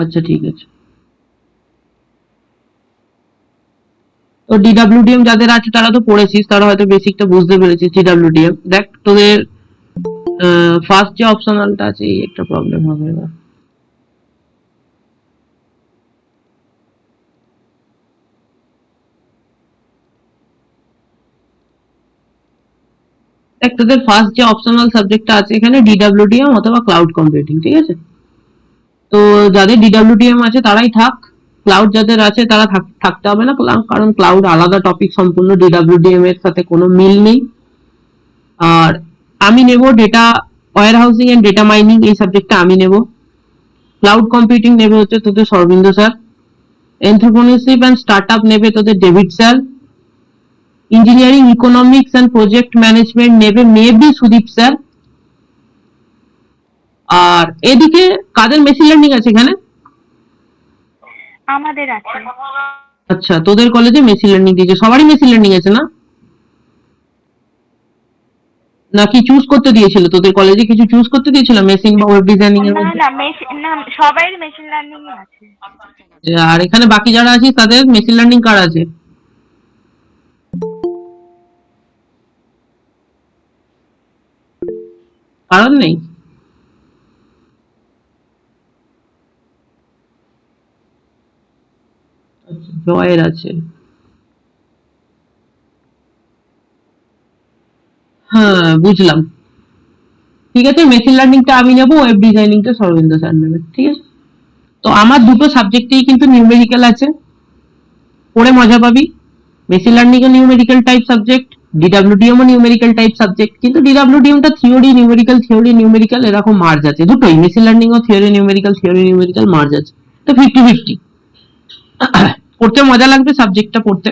আচ্ছা ঠিক আছে। তো ডিডব্লিউডিএম যাদের আছে তারা তো পড়েছিস, তারা হয়তো বেসিকটা বুঝতে পেরেছিস। ডিডব্লিউডিএম দেখ তোদের ফার্স্ট যে অপশনালটা আছে এই একটা প্রবলেম হবে এবার। দেখ তোদের ফার্স্ট যে অপশনাল সাবজেক্টটা আছে এখানে ডিডব্লিউডিএম অথবা ক্লাউড কম্পিউটিং, ঠিক আছে। তো যাদের ডিডব্লিউডিএম আছে তারাই থাক, ক্লাউড যাদের আছে তারা থাকতে হবে না, কারণ ক্লাউড আলাদা টপিক, সম্পূর্ণ ডিডব্লিউডিএম এর সাথে কোনো মিল নেই। আর আমি নেব data warehousing and data mining, এই সাবজেক্টটা আমি নেব। ক্লাউড কম্পিউটিং নেবে হচ্ছে তোদের Sarbind sir. Entrepreneurship and startup নেবে তোদের David sir. Engineering economics and project management নেবে মেবি সুদীপ স্যার। আর এদিকে কাদের মেশিন লার্নিং আছে এখানে? আমাদের আছে। আচ্ছা তোদের কলেজে মেশিন লার্নিং দিয়েছে, সবারই মেশিন লার্নিং আছে না? নাকি চুজ করতে দিয়েছিল? তোদের কলেজে কিছু চুজ করতে দিয়েছিল মেশিন বা ওয়েব ডিজাইনিং এর মধ্যে? না সবাই মেশিন লার্নিং আছে। আর এখানে বাকি যারা আছে তাদের মেশিন লার্নিং কার আছে? কারণ নেই? জয়ের আছে, হ্যাঁ বুঝলাম। ঠিক আছে, মেশিন লার্নিংটা আমি নেবো, ওয়েব ডিজাইনিংটা সরবিন্দ স্যার নেবে, ঠিক আছে। তো আমার দুটো সাবজেক্টেই কিন্তু নিউমেরিক্যাল আছে, পড়ে মজা পাবি। মেশিন লার্নিং ও নিউমেরিক্যাল টাইপ সাবজেক্ট, ডিডব্লিউডিএম ও নিউমেরিক্যাল টাইপ সাবজেক্ট, কিন্তু ডিডব্লিউডিএমটা থিওরি নিউমেরিক্যাল এরকম মার্জ আছে, দুটোই মেশিন লার্নিং ও থিওরি নিউমেরিক্যাল মার্জ আছে। তো 50-50 পড়তে মজা লাগবে সাবজেক্টটা পড়তে।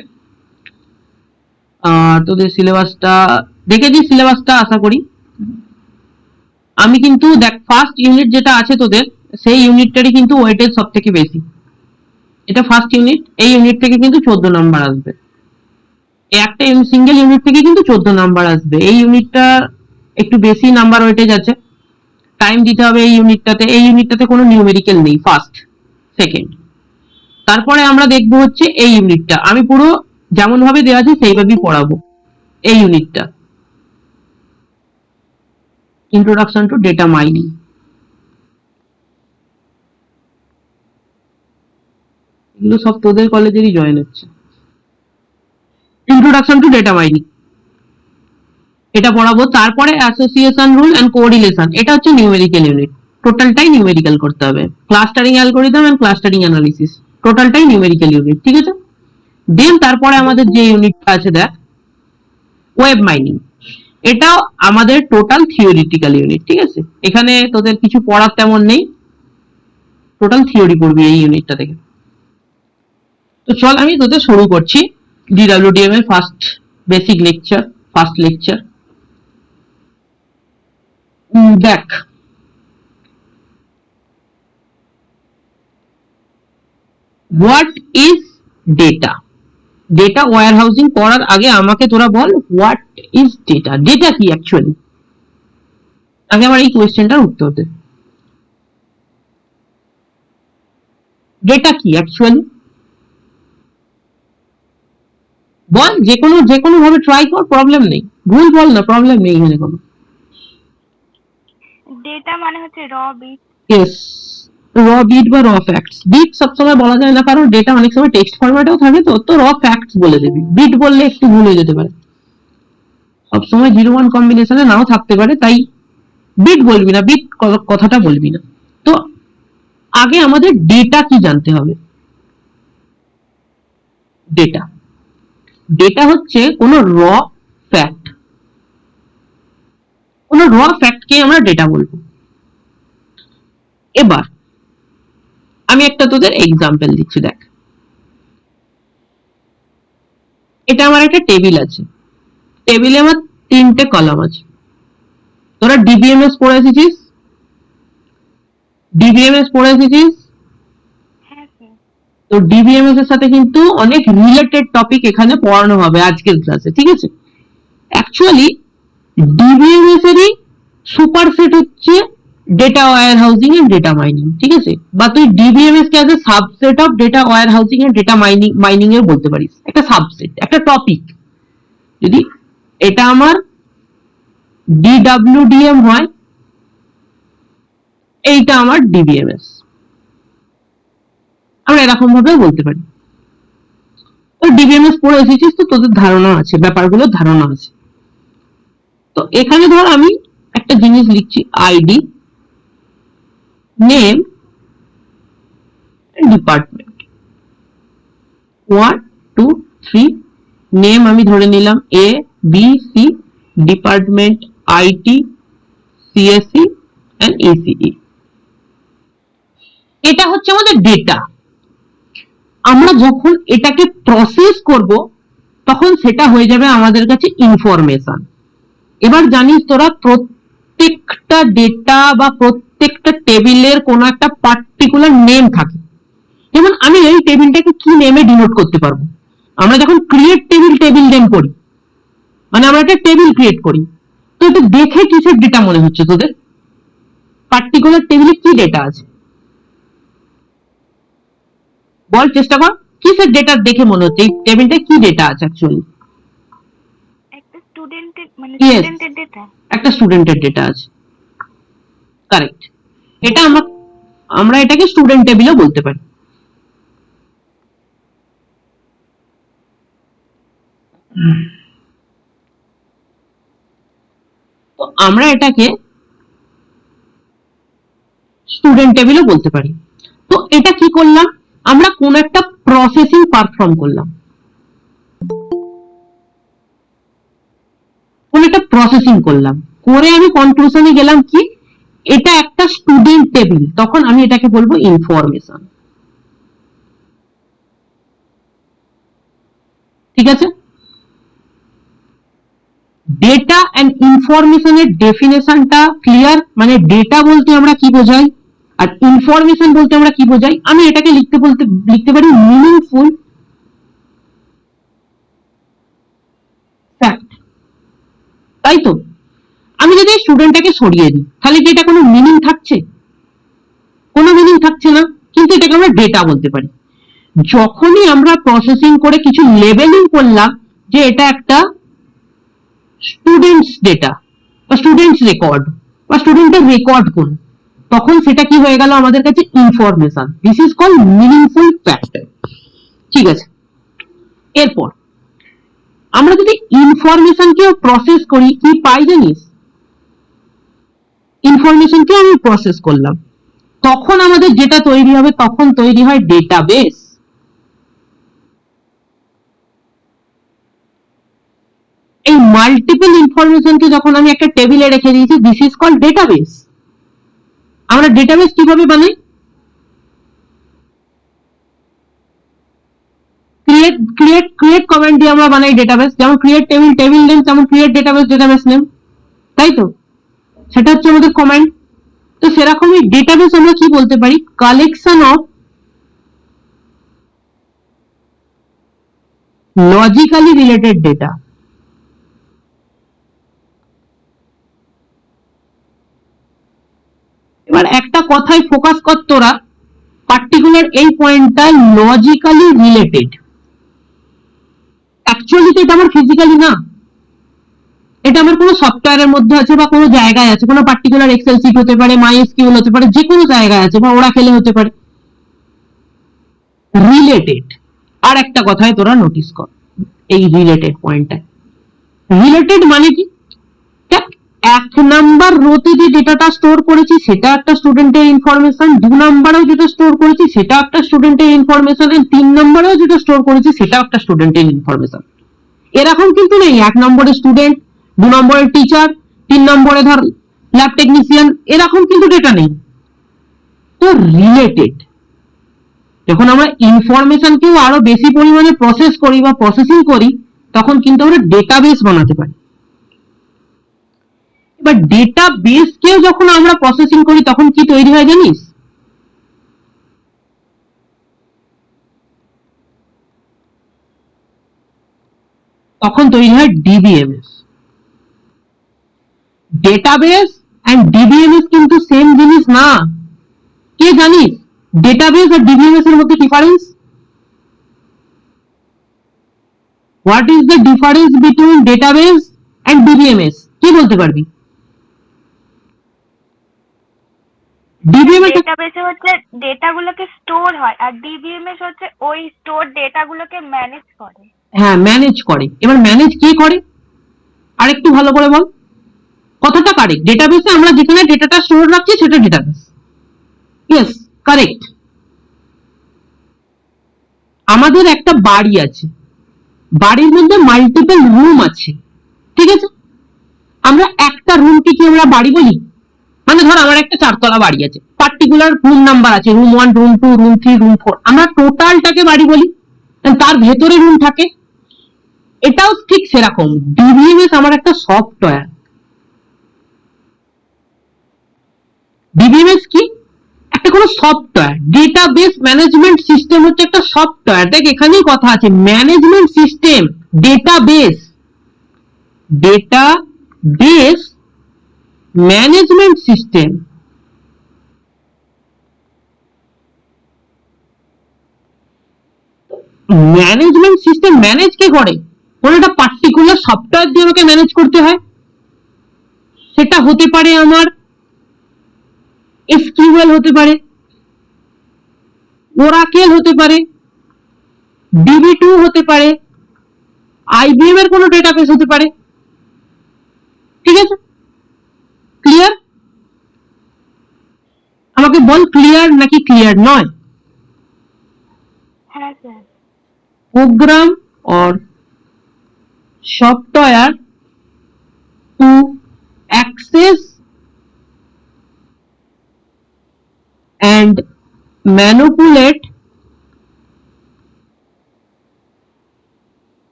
তোদের সিলেবাসটা দেখেছি, সিলেবাসটা আশা করি। আমি কিন্তু দেখ ফার্স্ট ইউনিট যেটা আছে তোদের, সেই ইউনিটটারই কিন্তু ওয়েটেজ সব থেকে বেশি। এটা ফার্স্ট ইউনিট, এই ইউনিট থেকে কিন্তু 14 নাম্বার আসবে। একটা সিঙ্গেল ইউনিট থেকে কিন্তু 14 নাম্বার আসবে। এই ইউনিটটা একটু বেশি নাম্বার ওয়েটেজ আছে, টাইম দিতে হবে এই ইউনিটটাতে। এই ইউনিটটাতে কোনো নিউমেরিক্যাল নেই, ফার্স্ট সেকেন্ড। তারপরে আমরা দেখবো হচ্ছে এই ইউনিটটা, আমি পুরো যেমন ভাবে দেওয়া আছে সেইভাবেই পড়াবো। এই ইউনিটটা ইন্ট্রোডাকশন টু ডেটা মাইনিং, এগুলো সব তোদের কলেজেরই জয়েন হচ্ছে। ইন্ট্রোডাকশন টু ডেটা মাইনিং এটা পড়াবো। তারপরে অ্যাসোসিয়েশন রুল এন্ড কোরিলেশন, এটা হচ্ছে নিউমেরিক্যাল ইউনিট, টোটালটাই নিউমেরিক্যাল করতে হবে। Clustering algorithm and clustering analysis, টোটালটাই নিউমেরিক্যাল ইউনিট, ঠিক আছে। দেন তারপরে আমাদের যে ইউনিটটা আছে দেখ, ওয়েব মাইনিং, এটাও আমাদের টোটাল থিওরিটিক্যাল ইউনিট, ঠিক আছে। এখানে তোদের কিছু পড়ার তেমন নেই, টোটাল থিওরি পড়বি এই ইউনিটটা থেকে। তো চল আমি তোদের শুরু করছি ডিডব্লিউডিএম এর first basic lecture, first lecture. দেখ what is data. Data warehousing করার আগে আমাকে তোরা বল হোয়াট ইজ ডেটা, ডেটা কি অ্যাকচুয়ালি। আগে আমার এই কোয়েশ্চেনটার উত্তর দে, ডেটা কি অ্যাকচুয়ালি বল। যে কোনো ভাবে ট্রাই কর, প্রবলেম নেই, ভুল বল না, প্রবলেম নেই এখানে কোনো। ডেটা মানে হচ্ছে র বিট। ইয়েস, র বিট বা র ফ্যাক্টস। বিট সবসময় বলা যায় না, কারণ ডেটা অনেক সময় টেক্সট ফরম্যাটেও থাকে, তো র ফ্যাক্টস বলে দিবি। বিট বললে একটু ভুল হয়ে যেতে পারে, সবসময় 0-1 কম্বিনেশনে নাও থাকতে পারে, তাই বিট বলবি না, বিট কথাটা বলবি না। তো আগে আমাদের ডেটা কি জানতে হবে। ডেটা, ডেটা হচ্ছে কোন র ফ্যাক্ট, কোন র ফ্যাক্টকে আমরা ডেটা বলবো। এবার আমি একটা তোদের এক্সাম্পল দিচ্ছি, দেখ এটা আমার একটা টেবিল আছে, টেবিলে আমার 3টে কলাম আছে। তোরা ডিবিএমএস পড়ে এসেছিস? ডিবিএমএস পড়ে এসেছিস? তো ডিবিএমএস এর সাথে কিন্তু অনেক রিলেটেড টপিক এখানে পড়ানো হবে আজকের ক্লাসে, ঠিক আছে। অ্যাকচুয়ালি ডিবিএমএস এরই সুপারসেট হচ্ছে data warehousing and data mining, ঠিক আছে, বা তুই ডিবিএমএস কে as a subset of data warehousing and data mining এর বলতে পারিস, একটা সাবসেট, একটা টপিক। যদি এটা আমার ডিডব্লিউডিএম হয়, এইটা আমার ডিবিএমএস, আমরা এরকম ভাবে বলতে পারি। তো ডিবিএমএস পড়ে এসেছিস তো তোদের ধারণা আছে, ব্যাপারগুলোর ধারণা আছে। তো এখানে ধর আমি একটা জিনিস লিখছি, আইডি, নেম, ডিপার্টমেন্ট, 1 2 3, নেম আমি ধরে নিলাম A B C, department IT CSC and ECE. এটা হচ্ছে আমাদের ডেটা। আমরা যখন এটাকে প্রসেস করব তখন সেটা হয়ে যাবে আমাদের কাছে ইনফরমেশন। এবার জানিস তোরা, প্রত্যেকটা ডেটা বা প্রত্যেকটা টেবিলের কোনো একটা পার্টিকুলার নেম থাকে। যেমন আমি এই টেবিলটাকে কি নেমে ডিনোট করতে পারবো? আমরা যখন ক্রিয়েট টেবিল, টেবিল নেম করি, মানে আমরা একটা টেবিল ক্রিয়েট করি, তো এটা দেখে কিসের ডেটা মনে হচ্ছে তোদের? পার্টিকুলার টেবিলে কি ডেটা আছে বল, চেষ্টা কর, কিসের ডেটা দেখে মনে হচ্ছে এই টেবিলটা কি ডেটা আছে অ্যাকচুয়ালি? একটা স্টুডেন্টের মানে Yes. স্টুডেন্টের ডেটা। একটা স্টুডেন্টের ডেটা আছে, কারেক্ট। এটা আমরা এটাকে স্টুডেন্ট টেবিলও বলতে পারি। তো আমরা এটাকে স্টুডেন্ট টেবিলও বলতে পারি। তো এটা কি করলাম? আমরা কোন একটা প্রসেসিং পারফর্ম করলাম, কোন একটা প্রসেসিং করলাম, করে আমি কনক্লুশনে গেলাম কি এটা একটা স্টুডেন্ট টেবিল, তখন আমি এটাকে বলবো ইনফরমেশন। ঠিক আছে? ডেটা এন্ড ইনফরমেশনের ডেফিনেশনটা ক্লিয়ার? মানে ডেটা বলতে আমরা কি বোঝাই আর ইনফরমেশন বলতে আমরা কি বোঝাই? আমি এটাকে লিখতে পারি মিনিংফুল ফ্যাক্ট, তাই তো? আমি যদি স্টুডেন্টটাকে সরিয়ে দিই তাহলে কি এটা কোনো মিনিং থাকছে? কোনো মিনিং থাকছে না, কিন্তু এটাকে আমরা ডেটা বলতে পারি। যখনই আমরা প্রসেসিং করে কিছু লেবেলিং করলাম যে এটা একটা স্টুডেন্টস ডেটা বা স্টুডেন্টস রেকর্ড বা স্টুডেন্টের রেকর্ড কোন, তখন সেটা কি হয়ে গেল আমাদের কাছে information. This is called meaningful fact. ঠিক আছে, এরপর আমরা যদি ইনফরমেশনকে প্রসেস করি কি পাই জানিস? ইনফরমেশনকে আমি প্রসেস করলাম, তখন আমাদের যেটা তৈরি হবে, তখন তৈরি হয় ডেটাবেস। এই মাল্টিপল ইনফরমেশনকে যখন আমি একটা টেবিলে রেখে দিয়েছি, দিস ইজ কল্ড ডেটাবেস। আমরা ডেটাবেস কিভাবে বানাই? ক্রিয়েট কমান্ড দিয়ে আমরা বানাই ডেটাবেস। যেমন ক্রিয়েট টেবিল, টেবিল নেম, তেমন ক্রিয়েট ডেটাবেস, ডেটাবেস নেম, তাই তো? সেটা হচ্ছে আমাদের কমান্ড। তো সেরকমই ডেটাবেস আমরা কি বলতে পারি? Collection of logically related data. এবার একটা কথায় ফোকাস কর তোরা, পার্টিকুলার এই পয়েন্টটা লজিক্যালি রিলেটেড। অ্যাকচুয়ালি তো এটা আমার ফিজিক্যালি না, এটা আমার কোনো সফটওয়্যারের মধ্যে আছে বা কোনো জায়গায় আছে, কোনো পার্টিকুলার এক্সেল শিট হতে পারে, মাইএসকিউএল হতে পারে, যে কোনো জায়গায় আছে, বা ওরাকেলে হতে পারে। রিলেটেড। আর একটা কথায় তোরা নোটিস কর এই রিলেটেড পয়েন্টটা। রিলেটেড মানে কি? এক নাম্বার রোতে যে ডেটাটা স্টোর করেছি সেটা একটা স্টুডেন্টের ইনফরমেশন, 2 নাম্বারেও যেটা স্টোর করেছি সেটা একটা স্টুডেন্টের ইনফরমেশন, এন্ড 3 নাম্বারেও যেটা স্টোর করেছি সেটা একটা স্টুডেন্টের ইনফরমেশন। এরকম কিন্তু নেই 1 নম্বরে স্টুডেন্ট, 2 নম্বরে টিচার, 3 নম্বরে ধর ল্যাব টেকনিশিয়ান, এরকম কিন্তু ডেটা নেই। তো রিলেটেড। যখন আমরা ইনফরমেশনকেও আরো বেশি পরিমাণে প্রসেস করি বা প্রসেসিং করি, তখন কিন্তু আমরা ডেটাবেস বানাতে পারি। এবার ডেটাবেসকেও যখন আমরা প্রসেসিং করি তখন কি তৈরি হয় জানিস? তখন তৈরি হয় ডিবিএমএস, ডেটাবেস এন্ড ডিবিএমএস কিন্তু সেম জিনিস না। কে জানিস ডেটাবেস আর ডিবিএমএস এর মধ্যে difference? What is the difference between database and DBMS? কি বলতে পারবি? ডিবিএমএস ডেটাবেসে হচ্ছে ডেটাগুলোকে স্টোর হয়, আর ডিবিএমএস হচ্ছে ওই স্টোর ডেটাগুলোকে ম্যানেজ করে। হ্যাঁ, ম্যানেজ করে। এবার ম্যানেজ কে করে আরেকটু ভালো করে বল। কথাটা কারেক্ট, ডেটাবেসে আমরা যেখানে ডেটাটা স্টোর রাখছি সেটা ডেটাবেস। Yes, correct. আমাদের একটা বাড়ি আছে, বাড়ির মধ্যে মাল্টিপল রুম আছে, ঠিক আছে? আমরা একটা রুমকে কি আমরা বাড়ি বলি? মানে ধর আমার একটা 4 তলা বাড়ি আছে, পার্টিকুলার রুম নাম্বার আছে, রুম 1, রুম 2, রুম 3, রুম 4, আমরা টোটালটাকে বাড়ি বলি, তার ভেতরে রুম থাকে। এটাও ঠিক সেরকম ডিবিএমএস আমার একটা সফটওয়্যার। ডিবিএমএস কি? একটা কোনো সফটওয়্যার। ডেটাবেস ম্যানেজমেন্ট সিস্টেম হচ্ছে একটা সফটওয়্যার। দেখ এখানেই কথা আছে, management system, database, database management system. Management system manage কে করে? কোন একটা পার্টিকুলার সফটওয়্যার দিয়ে আমাকে ম্যানেজ করতে হয়। সেটা হতে পারে আমার এসকিউএল, হতে পারে ওরাকেল, হতে পারে DB2, হতে পারে IBM এর কোনো ডেটাবেস হতে পারে। ঠিক আছে, ক্লিয়ার? আমাকে বল ক্লিয়ার নাকি ক্লিয়ার নয়? হ্যাঁ sir. program or software to access and manipulate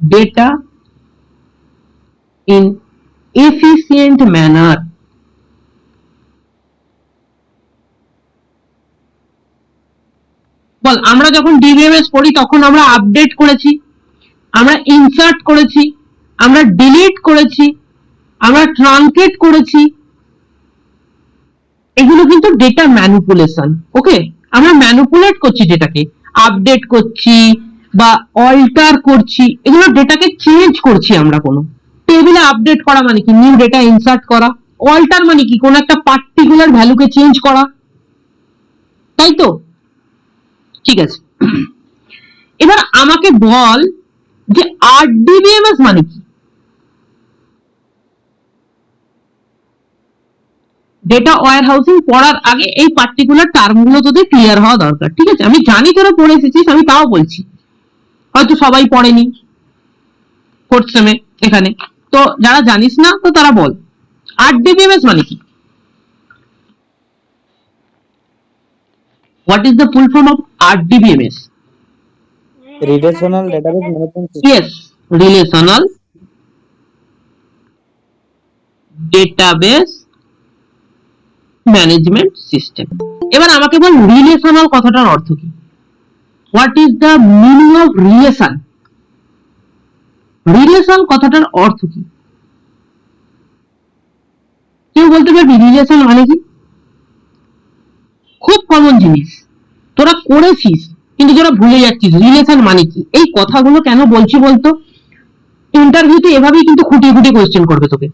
data in efficient manner. বল, আমরা যখন ডিবিএমএস পড়ি তখন আমরা আপডেট করেছি, আমরা ইনসার্ট করেছি, আমরা ডিলিট করেছি, আমরা ট্রানকেট করেছি, এগুলো কিন্তু ডেটা ম্যানিপুলেশন। ওকে, আমরা ম্যানিপুলেট করছি ডেটাকে, আপডেট করছি বা অল্টার করছি, এগুলো ডেটাকে চেঞ্জ করছি আমরা। কোনো টেবিলে আপডেট করা মানে কি? নিউ ডেটা ইনসার্ট করা। অল্টার মানে কি? কোন একটা পার্টিকুলার ভ্যালুকে চেঞ্জ করা, তাই তো? ঠিক আছে, এবার আমাকে বল যে আরডিবিএমএস মানে কি? ডেটা ওয়্যার হাউসিং পড়ার আগে এই পার্টিকুলার টার্মগুলো তোদের ক্লিয়ার হওয়া দরকার। ঠিক আছে, আমি জানি তোরা পড়ে এসেছিস, আমি তাও বলছি, হয়তো সবাই পড়েনি ফোর্থ সেমে এখানে, তো যারা জানিস না তো তারা বল আরডিবিএমএস মানে কি? What is the full form of RDBMS? Relational database management system. Yes, relational database management system. এবার আমাকে বল রিলেশনাল কথাটার অর্থ কি? What is the meaning of relation? Relation কথাটার অর্থ কি? কেউ বলতে পারবি রিলেশন মানে কি? খুব কমন জিনিস, তোরা করেছিস কিন্তু তোরা ভুলে যাচ্ছিস রিলেশন মানে কি। এই কথাগুলো কেন বলছি বলতো? ইন্টারভিউতে এভাবেই কিন্তু খুঁটিয়ে খুঁটিয়ে কোয়েশ্চেন করবে তোকে।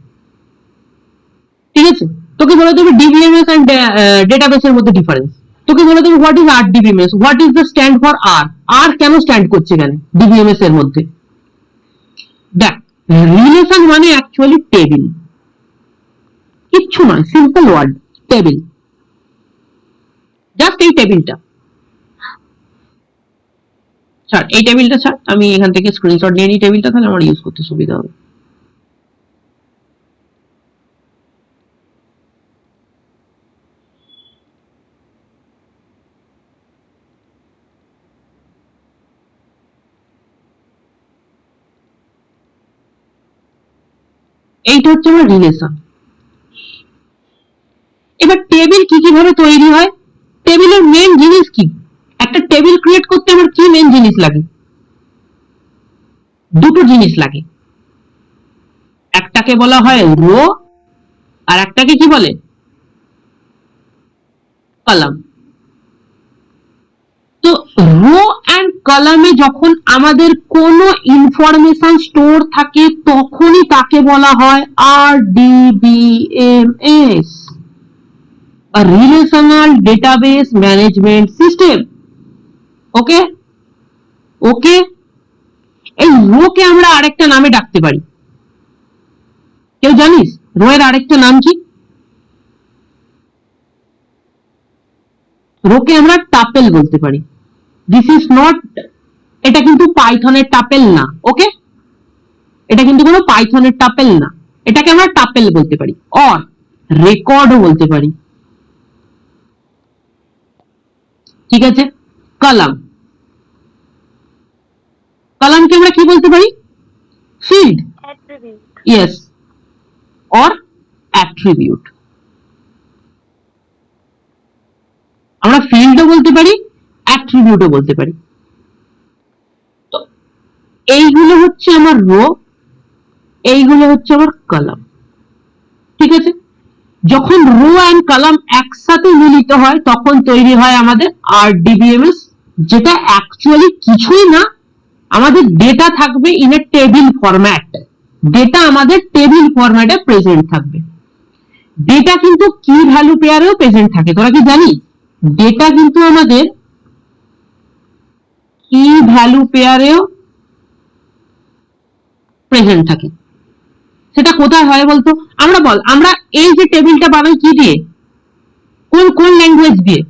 ঠিক আছে, তোকে বলে দেবে ডিবিএমএস এন্ড ডেটাবেস এর মধ্যে ডিফারেন্স, তোকে বলে দেবে what is RDBMS, what is the stand for R, আর কেন স্ট্যান্ড করছে এখানে ডিবিএমএস এর মধ্যে। দেখ, রিলেশন মানে অ্যাকচুয়ালি টেবিল, কিচ্ছু নয়, সিম্পল ওয়ার্ড টেবিল, জাস্ট এই টেবিলটা। ছাড় এই টেবিলটা, ছাড়, আমি এখান থেকে স্ক্রিনশট নিয়ে নিই টেবিলটা, তাহলে আমার ইউজ করতে সুবিধা হবে। এইটা হচ্ছে আমার রিলেশন। এবার টেবিল কি কিভাবে তৈরি হয়? টেবিলের মেন জিনিস কি? একটা টেবিল ক্রিয়েট করতে আমার কি মেন জিনিস লাগে? দুটো জিনিস লাগে, একটাকে বলা হয় রো আর একটাকে কি বলে? কলাম। তো রো অ্যান্ড কলামে যখন আমাদের কোনো ইনফরমেশন স্টোর থাকে তখনই তাকে বলা হয় RDBMS, a relational database management system. ওকে ওকে, এই রো কে আমরা আরেকটা নামে ডাকতে পারি। কেউ জানিস রো এর আরেকটা নাম কি? রো কে আমরা টাপেল বলতে পারি। দিস ইজ নট, এটা কিন্তু পাইথনের টাপেল না। ওকে, এটা কিন্তু কোনো পাইথনের টাপেল না, এটাকে আমরা টাপেল বলতে পারি, অর রেকর্ডও বলতে পারি। ঠিক আছে, কলাম, কলামকে আমরা কি বলতে পারি? Field, yes, or attribute. আমরা ফিল্ডও বলতে পারি, অ্যাট্রিবিউটও বলতে পারি। তো এইগুলো হচ্ছে আমার রো, এইগুলো হচ্ছে আমার কলাম। ঠিক আছে, যখন রো এন্ড কলাম একসাথে মিলিত হয় তখন তৈরি হয় আমাদের RDBMS, যেটা অ্যাকচুয়ালি কিছুই না, আমাদের ডেটা থাকবে in a table format. Data আমাদের টেবিল ফরম্যাটে প্রেজেন্ট থাকবে। ডেটা কিন্তু কি ভ্যালু পেয়ারেও প্রেজেন্ট থাকে, তোরা কি জানিস? ডেটা কিন্তু আমাদের কি ভ্যালু পেয়ারেও প্রেজেন্ট থাকে। সেটা কোথায় হয় বলতো? আমরা বল, আমরা এই যে টেবিলটা বানাই কি দিয়ে, কোন কোন ল্যাঙ্গুয়েজ দিয়ে?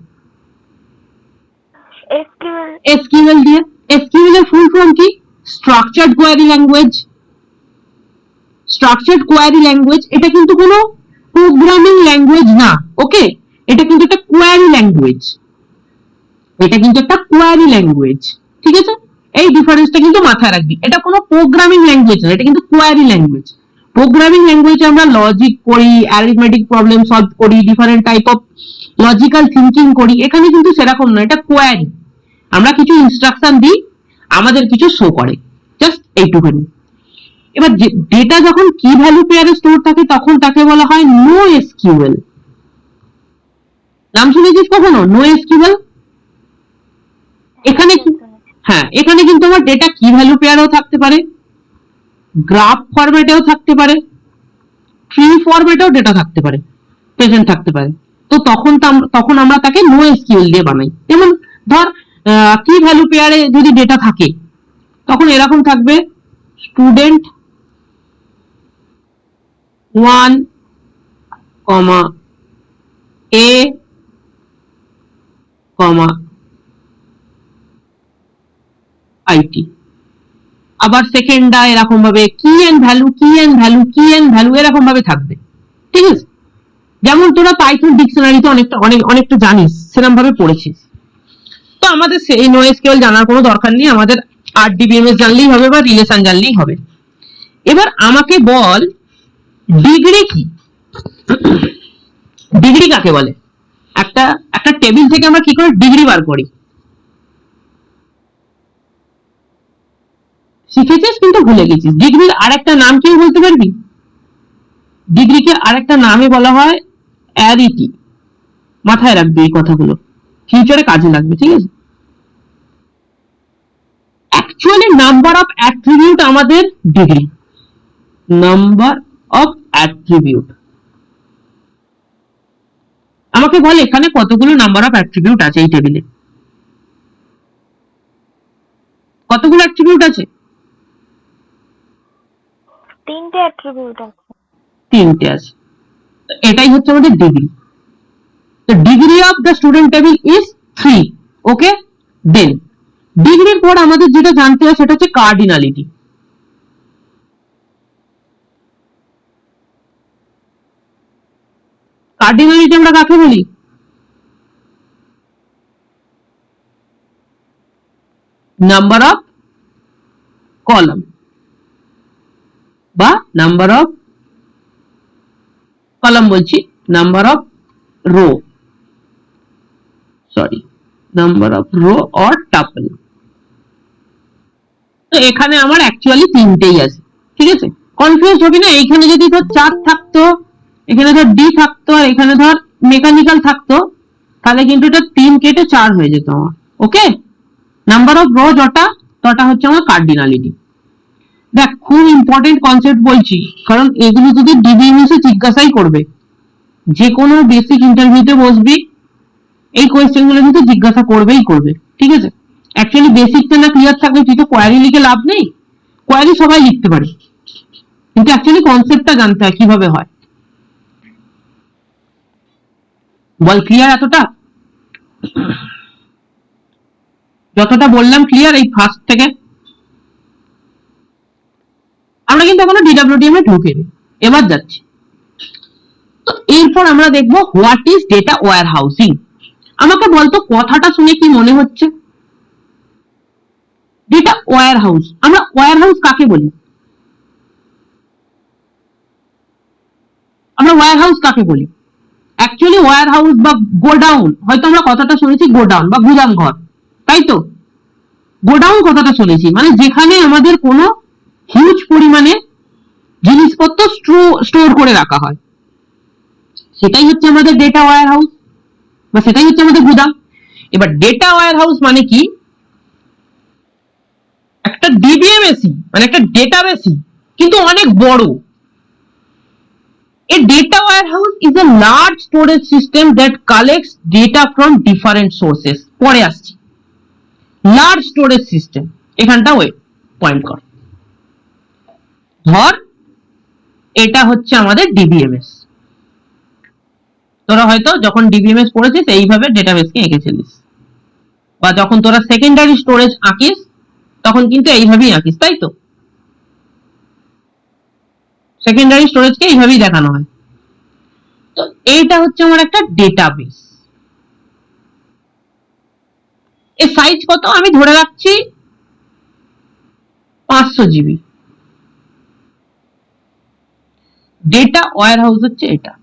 SQL দিয়ে। SQL এর ফুল ফর্ম কি? Structured query language. Structured query language এটা কিন্তু কোনো প্রোগ্রামিং ল্যাঙ্গুয়েজ না। ওকে, এটা কিন্তু একটা কোয়ারি ল্যাঙ্গুয়েজ, এটা কিন্তু একটা কোয়ারি ল্যাঙ্গুয়েজ। ঠিক আছে, এই ডিফারেন্সটা কিন্তু মাথায় রাখবি। এটা কোনো প্রোগ্রামিং ল্যাঙ্গুয়েজ না, এটা কিন্তু কোয়ারি ল্যাঙ্গুয়েজ। প্রোগ্রামিং ল্যাঙ্গুয়েজে আমরা লজিক করি, অ্যারিথমেটিক প্রবলেম সলভ করি, different type of logical thinking করি। এখানে কিন্তু সেরকম না, এটা কোয়ারি। আমরা কিছু ইনস্ট্রাকশন দিই, আমাদের কিছু শো করে, জাস্ট এইটুখানি। এবার ডেটা যখন কি ভ্যালু পেয়ারে স্টোর থাকে তখন তাকে বলা হয় নো এসকিউএল। নাম শুনেছিস কখনো নো এসকিউএল? এখানে হ্যাঁ, এখানে কিন্তু আমার ডেটা কি ভ্যালু পেয়ারেও থাকতে পারে, গ্রাফ ফরম্যাটেও থাকতে পারে, ট্রি ফরম্যাটেও ডেটা থাকতে পারে, প্রেজেন্ট থাকতে পারে। তো তখন আমরা তাকে নো এসকিউএল দিয়ে বানাই। যেমন ধর কি ভ্যালু পেয়ারে যদি ডেটা থাকে তখন এরকম থাকবে, স্টুডেন্ট 1, A, IT। আবার সেকেন্ডটা এরকম ভাবে কি এন্ড ভ্যালু, কি এন্ড ভ্যালু, কি এন্ড ভ্যালু এরকম ভাবে থাকবে। ঠিক আছে, যেমন তোরা পাইথন ডিকশনারিতে অনেকটা জানিস, সেরকম ভাবে পড়েছিস। তো আমাদের সেই নো এসকিউএল জানার কোনো দরকার নেই, আমাদের RDBMS জানলেই হবে বা রিলেশন জানলেই হবে। এবার আমাকে বল ডিগ্রি কি? ডিগ্রি কাকে বলে? একটা টেবিল থেকে আমরা কি করে ডিগ্রি বার করি? শিখেছিস কিন্তু ভুলে গেছিস। ডিগ্রির আরেকটা নাম কি বলতে পারবি? ডিগ্রিকে আরেকটা নামে বলা হয় অ্যারিটি। মাথায় রাখবি এই কথাগুলো, ফিউচারে কাজে লাগবে। ঠিক আছে, অ্যাকচুয়ালি নাম্বার অফ অ্যাট্রিবিউট আমাদের ডিগ্রি, নাম্বার অফ অ্যাট্রিবিউট। আমাকে বল এখানে কতগুলো নাম্বার অফ অ্যাট্রিবিউট আছে এই টেবিলে? কতগুলো অ্যাট্রিবিউট আছে? 3টে অ্যাট্রিবিউট আছে। 3টে আছে, এটাই হচ্ছে আমাদের degree. The degree of the student table is 3. ওকে, দেন ডিগ্রির পর আমাদের যেটা জানতে হয় সেটা হচ্ছে কার্ডিনালিটি। কার্ডিনালিটি আমরা কাকে বলি? নাম্বার অফ কলাম বা নাম্বার অফ কলাম বলছি, number of rho, sorry, number of rho or tuple. তো এখানে আমার অ্যাকচুয়ালি 3টেই আছে। ঠিক আছে, কনফিউজ হবি না। এইখানে যদি ধর 4 থাকতো, এখানে ধর ডি থাকতো, আর এখানে ধর মেকানিক্যাল থাকতো, তাহলে কিন্তু এটা 3 কেটে 4 হয়ে যেত আমার। ওকে, নাম্বার অফ রো যটা তটা হচ্ছে আমার কার্ডিনালিটি। দেখ খুব ইম্পর্টেন্ট কনসেপ্ট বলছি, কারণ এগুলো যদি ডিবিএমএস এ জিজ্ঞাসাই করবে, যে কোনো বেসিক ইন্টারভিউতে বসবি এই কোয়েশ্চেন গুলো কিন্তু জিজ্ঞাসা করবেই করবে, ঠিক আছে। অ্যাকচুয়ালি বেসিকটা না ক্লিয়ার থাকলে তুই তো কোয়ারি লিখে লাভ নেই, কোয়ারি সবাই লিখতে পারে, কিন্তু অ্যাকচুয়ালি কনসেপ্টটা জানতে হয় কিভাবে হয়। বল ক্লিয়ার এতটা? যতটা বললাম ক্লিয়ার এই ফার্স্ট থেকে? আমরা কিন্তু এখনো ডিডব্লিউডিএম এ ঢুকিনি, এবার যাচ্ছি। তো এরপর আমরা দেখবো what is data warehousing. আমাকে বলতো কথাটা শুনে কি মনে হচ্ছে? ডেটা ওয়্যার হাউস, আমরা ওয়্যার হাউস কাকে বলি? আমরা ওয়্যার হাউস কাকে বলি? অ্যাকচুয়ালি ওয়্যার হাউস বা গোডাউন, হয়তো আমরা কথাটা শুনেছি গোডাউন বা গুদাম ঘর, তাই তো? গোডাউন কথাটা শুনেছি, মানে যেখানে আমাদের কোনো হিউজ পরিমাণে জিনিসপত্র স্টোর করে রাখা হয়, সেটাই হচ্ছে আমাদের ডেটা ওয়্যার হাউস বা সেটাই হচ্ছে আমাদের গুদাম। এবার ডেটা ওয়্যার হাউস মানে কি? একটা ডিবিএমএসি মানে একটা ডেটাবেসই, কিন্তু অনেক বড়। A data warehouse is a large storage system that collects data from different sources. পরে আসছি। লার্জ স্টোরেজ সিস্টেম, এখানটা পয়েন্ট কর। ধর এটা হচ্ছে আমাদের ডিবিএমএস, তোরা হয়তো যখন ডিবিএমএস পড়েছিস এইভাবে ডেটাবেসকে এঁকেছিলিস, বা যখন তোরা সেকেন্ডারি স্টোরেজ আঁকিস তখন কিন্তু এইভাবেই আঁকিস, তাই তো? সেকেন্ডারি স্টোরেজকে এইভাবেই দেখানো হয়। তো এইটা হচ্ছে আমার একটা ডেটাবেস। এর সাইজ কত? আমি ধরে রাখছি 500 জিবি। ডেটা ওয়্যার হাউস হচ্ছে এটা।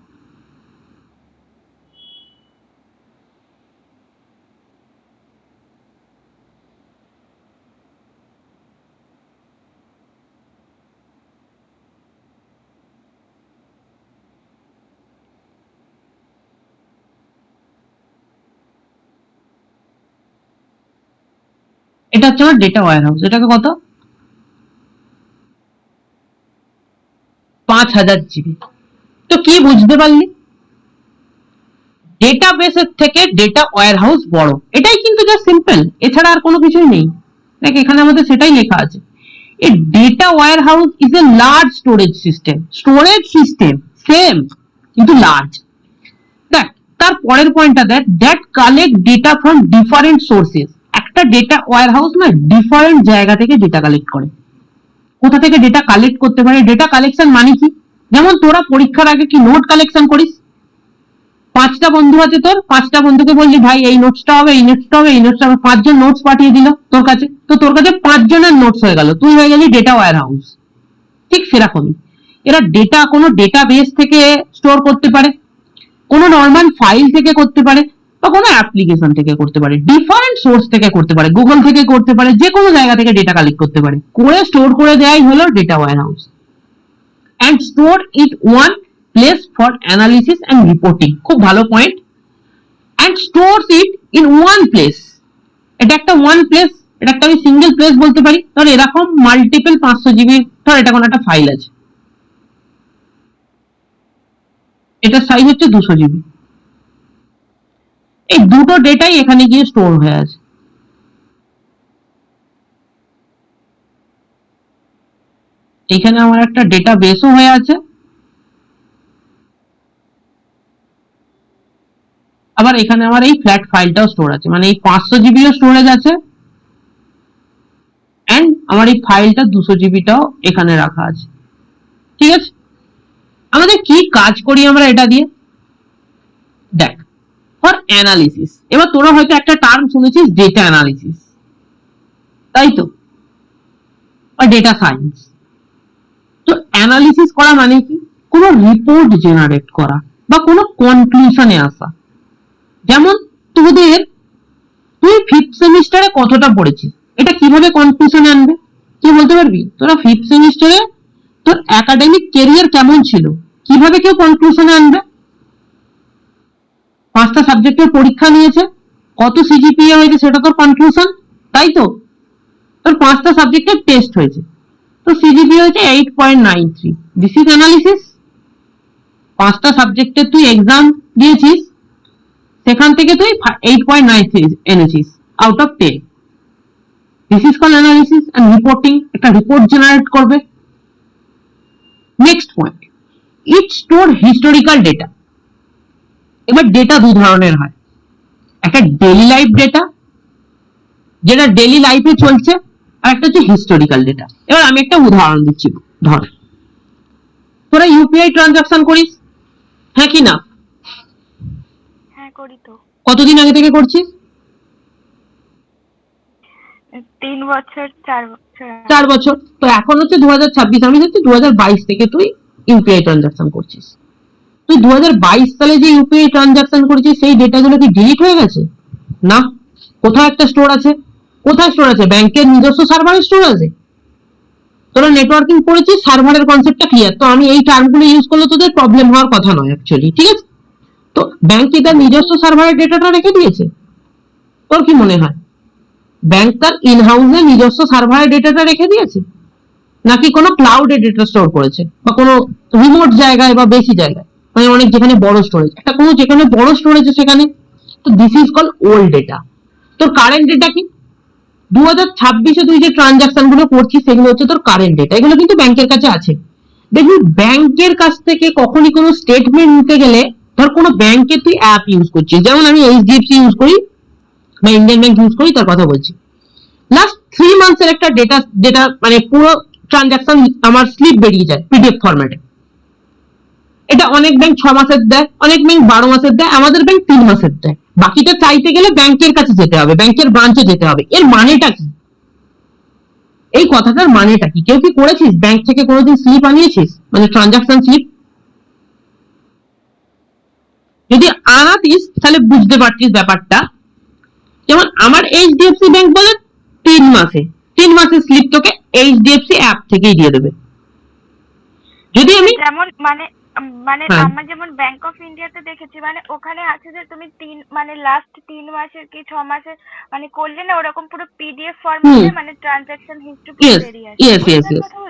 এটা হচ্ছে আমার ডেটা ওয়্যার হাউস। এটাকে কত? 5000 জিবি। তো কি বুঝতে পারলি? ডেটাবেসের থেকে ডেটা ওয়্যার হাউস বড়, এটাই কিন্তু জাস্ট সিম্পল, এছাড়া আর কোনো কিছুই নেই। দেখ এখানে আমাদের সেটাই লেখা আছে। A data warehouse is a large storage system. Storage system same, কিন্তু লার্জ। দেখ তার পরের পয়েন্টটা দেখ, that collect data from different sources. একটা ডেটা ওয়্যার হাউস না ডিফারেন্ট জায়গা থেকে ডেটা কালেক্ট করে। কোথা থেকে ডেটা কালেক্ট করতে পারে? ডেটা কালেকশন মানে কি? যেমন তোরা পরীক্ষার আগে কি নোট কালেকশন করিস? 5টা বন্ধু আছে তোর, 5টা বন্ধুকে বললি ভাই এই নোটসটা হবে, এই নোটসটা হবে, এই নোটসটা হবে, 5 জন নোটস পাঠিয়ে দিল তোর কাছে, তো তোর কাছে 5 জনের নোটস হয়ে গেল, তুই হয়ে গেলি ডেটা ওয়্যার হাউস। ঠিক সেরকমই এরা ডেটা কোনো ডেটাবেস থেকে স্টোর করতে পারে, কোনো নর্মাল ফাইল থেকে করতে পারে, বা কোনো অ্যাপ্লিকেশন থেকে করতে পারে, ডিফারেন্ট সোর্স থেকে করতে পারে, গুগল থেকে করতে পারে, যে কোনো জায়গা থেকে ডেটা কালেক্ট করতে পারে, করে স্টোর করে দেয়াই হলো data warehouse. and store it one place for analysis and reporting. খুব ভালো point. and stores it in one place. এটা একটা one place, এটা একটা আমি সিঙ্গেল প্লেস বলতে পারি। ধর এরকম মাল্টিপল 500 জিবি, ধর এটা কোনো একটা ফাইল আছে, এটার সাইজ হচ্ছে 200 জিবি। এই দুটো ডেটাই এখানে গিয়ে স্টোর হয়ে আছে। এখানে আমার একটা ডেটা বেসও হয়ে আছে, আবার এখানে আমার এই ফ্ল্যাট ফাইলটাও স্টোর আছে, মানে এই 500 জিবিও স্টোরেজ আছে, এন্ড আমার এই ফাইলটা 200 জিবিটাও এখানে রাখা আছে। ঠিক আছে, আমাদের কি কাজ করি আমরা এটা দিয়ে? দেখ, ফর অ্যানালিসিস। এবার তোরা হয়তো একটা টার্ম শুনেছিস ডেটা অ্যানালিসিস, তাই তো, বা ডেটা সায়েন্স। তো অ্যানালিসিস করা মানে কি? কোনো রিপোর্ট জেনারেট করা বা কোনো কনক্লুশনে আসা। যেমন তুই 5th সেমিস্টারে কতটা পড়েছিস, এটা কিভাবে কনক্লুশনে আনবে? কি বলতে পারবি? তোরা 5th সেমিস্টারে তোর একাডেমিক ক্যারিয়ার কেমন ছিল, কিভাবে কেউ কনক্লুশনে আনবে? 5টা সাবজেক্টের পরীক্ষা নিয়েছে, কত সিজিপিএ হয়েছে সেটা তোর কনফিউশন, তাই তো? তোর 5টা সাবজেক্টের টেস্ট হয়েছে, তো সিজিপিএ হয়েছে 8.93, দিস ইজ অ্যানালিসিস। 5টা সাবজেক্টের তুই এক্সাম দিয়েছিস, সেখান থেকে তুই 8.93 এনেছিস out of 10। This is call analysis and reporting, একটা রিপোর্ট জেনারেট করবে। Next point, it store historical data. এবার ডেটা দু ধরনের হয়, একটা ডেইলি লাইফ ডেটা যেটা ডেইলি লাইফে চলছে, আর একটা হচ্ছে হিস্টোরিক্যাল ডেটা। এবার আমি একটা উদাহরণ দিচ্ছি, ধর তোরা ইউপিআই ট্রানজাকশন করিস, হ্যাঁ কি না? হ্যাঁ করি তো। কতদিন আগে থেকে করছিস? 3 বছর 4 বছর। 4 বছর। তো এখন হচ্ছে 2026, আমি হচ্ছে 2022 থেকে তুই ইউপিআই ট্রানজাকশন করছিস। তুই 2022 সালে যে ইউপিআই ট্রানজাকশন করেছিস সেই ডেটাগুলো কি ডিলিট হয়ে গেছে? না, কোথাও একটা স্টোর আছে। কোথায় স্টোর আছে? ব্যাংকের নিজস্ব সার্ভারে স্টোর আছে। তোরা নেটওয়ার্কিং করেছিস, সার্ভারের কনসেপ্টটা ক্লিয়ার। তো আমি এই টার্মগুলো ইউজ করলে তোদের প্রবলেম হওয়ার কথা নয় অ্যাকচুয়ালি, ঠিক আছে? তো ব্যাংক কি তার নিজস্ব সার্ভারের ডেটাটা রেখে দিয়েছে? তোর কি মনে হয় ব্যাংক তার ইন হাউসে নিজস্ব সার্ভারের ডেটাটা রেখে দিয়েছে, নাকি কোনো ক্লাউডে ডেটা স্টোর করেছে, বা কোনো রিমোট জায়গায় বা বেশি জায়গায়, মানে অনেক যেখানে বড় স্টোরেজ, একটা কোনো যেখানে বড় স্টোরেজ সেখানে? তো this is call old data. তোর কারেন্ট ডেটা কি? 2026-এ তুই যে ট্রানজাকশন গুলো করছিস সেগুলো হচ্ছে তোর কারেন্ট ডেটা, এগুলো কিন্তু ব্যাংকের কাছে আছে। দেখবি ব্যাংকের কাছ থেকে কখনই কোনো স্টেটমেন্ট নিতে গেলে, ধর কোনো ব্যাংকে তুই অ্যাপ ইউজ করছিস, যেমন আমি এইচডিএফসি ইউজ করি বা ইন্ডিয়ান ব্যাংক ইউজ করি, তার কথা বলছি। লাস্ট 3 মান্থস এর একটা ডেটা, যেটা মানে পুরো ট্রানজাকশন আমার স্লিপ বেরিয়ে যায় পিডিএফ ফরম্যাটে। এটা অনেক ব্যাংক 6 মাসের দেয়, অনেক ব্যাংক 12 মাসের দেয়, আমাদের ব্যাংক 3 মাসের দেয়। বাকিটা চাইতে গেলে ব্যাংকের কাছে যেতে হবে, ব্যাংকের ব্রাঞ্চে যেতে হবে। এর মানেটা কি? এই কথাটার মানেটা কি? কেউ কি করেছিস ব্যাংক থেকে কোনোদিন স্লিপ আনিয়েছিস, মানে ট্রানজাকশন স্লিপ? যদি আনাতিস তাহলে বুঝতে পারতিস ব্যাপারটা। যেমন আমার এইচডিএফসি ব্যাংক বলে 3 মাসের স্লিপ তোকে এইচডিএফসি অ্যাপ থেকেই দিয়ে দেবে। যদি আমি যেমন মানে মানে হ্যাঁ। আমার যেমন ব্যাংক অফ ইন্ডিয়াতে দেখেছি, মানে ওখানে আছে যে তুমি মানে লাস্ট 3 মাসের কি 6 মাসের মানে করলে না, ওরকম পুরো পিডিএফ ফরম্যাটে মানে ট্রানজাকশন হিস্ট্রি পুরো বেরিয়ে আসে। ইয়েস,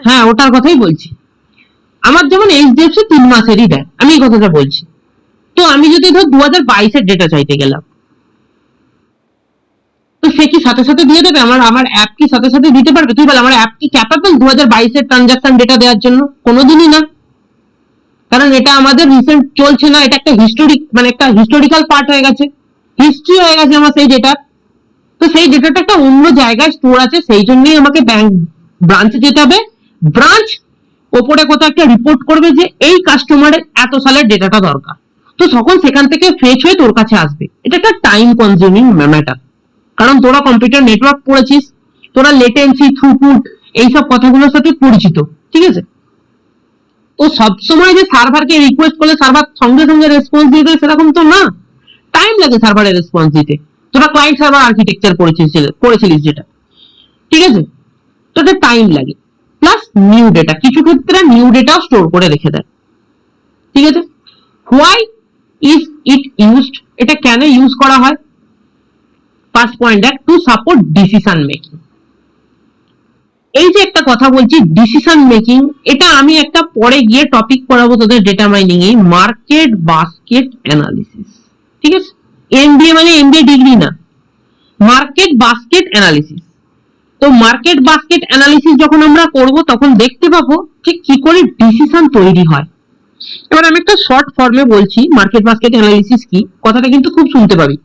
হ্যাঁ ওটার কথাই বলছি। আমার যেমন এইচডিএফসি 3 মাসেরই দেয়, আমি এই কথাটা বলছি। তো আমি যদি ধর 2022-এর ডেটা চাইতে গেলাম, তো সে কি সাথে সাথে দিয়ে দেবে? আমার অ্যাপ কি সাথে সাথে দিতে পারবে? তুই বল, আমার অ্যাপ কি ক্যাপাবল 2022-এর ট্রানজাকশন ডেটা দেওয়ার জন্য? কোনোদিনই না। কারণ এটা আমাদের রিসেন্ট চলছে না, এটা একটা হিস্টোরিক, মানে একটা হিস্টোরিক্যাল পার্ট হয়ে গেছে, হিস্ট্রি হয়ে গেছে আমার সেই ডেটা। তো সেই ডেটাটা একটা অন্য জায়গায় স্টোর আছে, সেই জন্যই আমাকে ব্যাংক ব্রাঞ্চে যেতে হবে। ব্রাঞ্চ ওপরে কোথাও একটা রিপোর্ট করবে যে এই কাস্টমারের এত সালের ডেটাটা দরকার, তো তখন সেখান থেকে ফেচ হয়ে তোর কাছে আসবে। এটা একটা টাইম কনজিউমিং ম্যাটার, কারণ তোরা কম্পিউটার নেটওয়ার্ক পড়েছিস, তোরা লেটেন্সি, থ্রুপুট এইসব কথাগুলোর সাথে পরিচিত, ঠিক আছে? তো সবসময় যে সার্ভারকে রিকোয়েস্ট করলে সার্ভার সঙ্গে সঙ্গে রেসপন্স দিয়ে দেবে সেরকম তো না, টাইম লাগে সার্ভারের রেসপন্স দিতে। তোরা ক্লায়েন্ট সার্ভার আর্কিটেকচার করেছিলিস যেটা, ঠিক আছে? তো এটা টাইম লাগে। প্লাস নিউ ডেটা, কিছু ক্ষেত্রে নিউ ডেটাও স্টোর করে রেখে দেয়, ঠিক আছে? Why is it used? এটা কেন ইউজ করা হয়? First point, to support decision making. এই যে একটা কথা বলছি ডিসিশন মেকিং, এটা আমি একটা পরে গিয়ে টপিক পড়াবো তোদের ডেটা মাইনিং এ, মার্কেট বাস্কেট অ্যানালিসিস, ঠিক আছে? এমবিএ মানে এমবিএ ডিগ্রি না, মার্কেট বাস্কেট অ্যানালিসিস। তো মার্কেট বাস্কেট অ্যানালিসিস যখন আমরা করব তখন দেখতে পাবো যে কি করে ডিসিশন তৈরি হয়। এবার আমি একটা শর্ট ফর্মে বলছি মার্কেট বাস্কেট অ্যানালিসিস কি, কথাটা কিন্তু খুব শুনতে পাবি।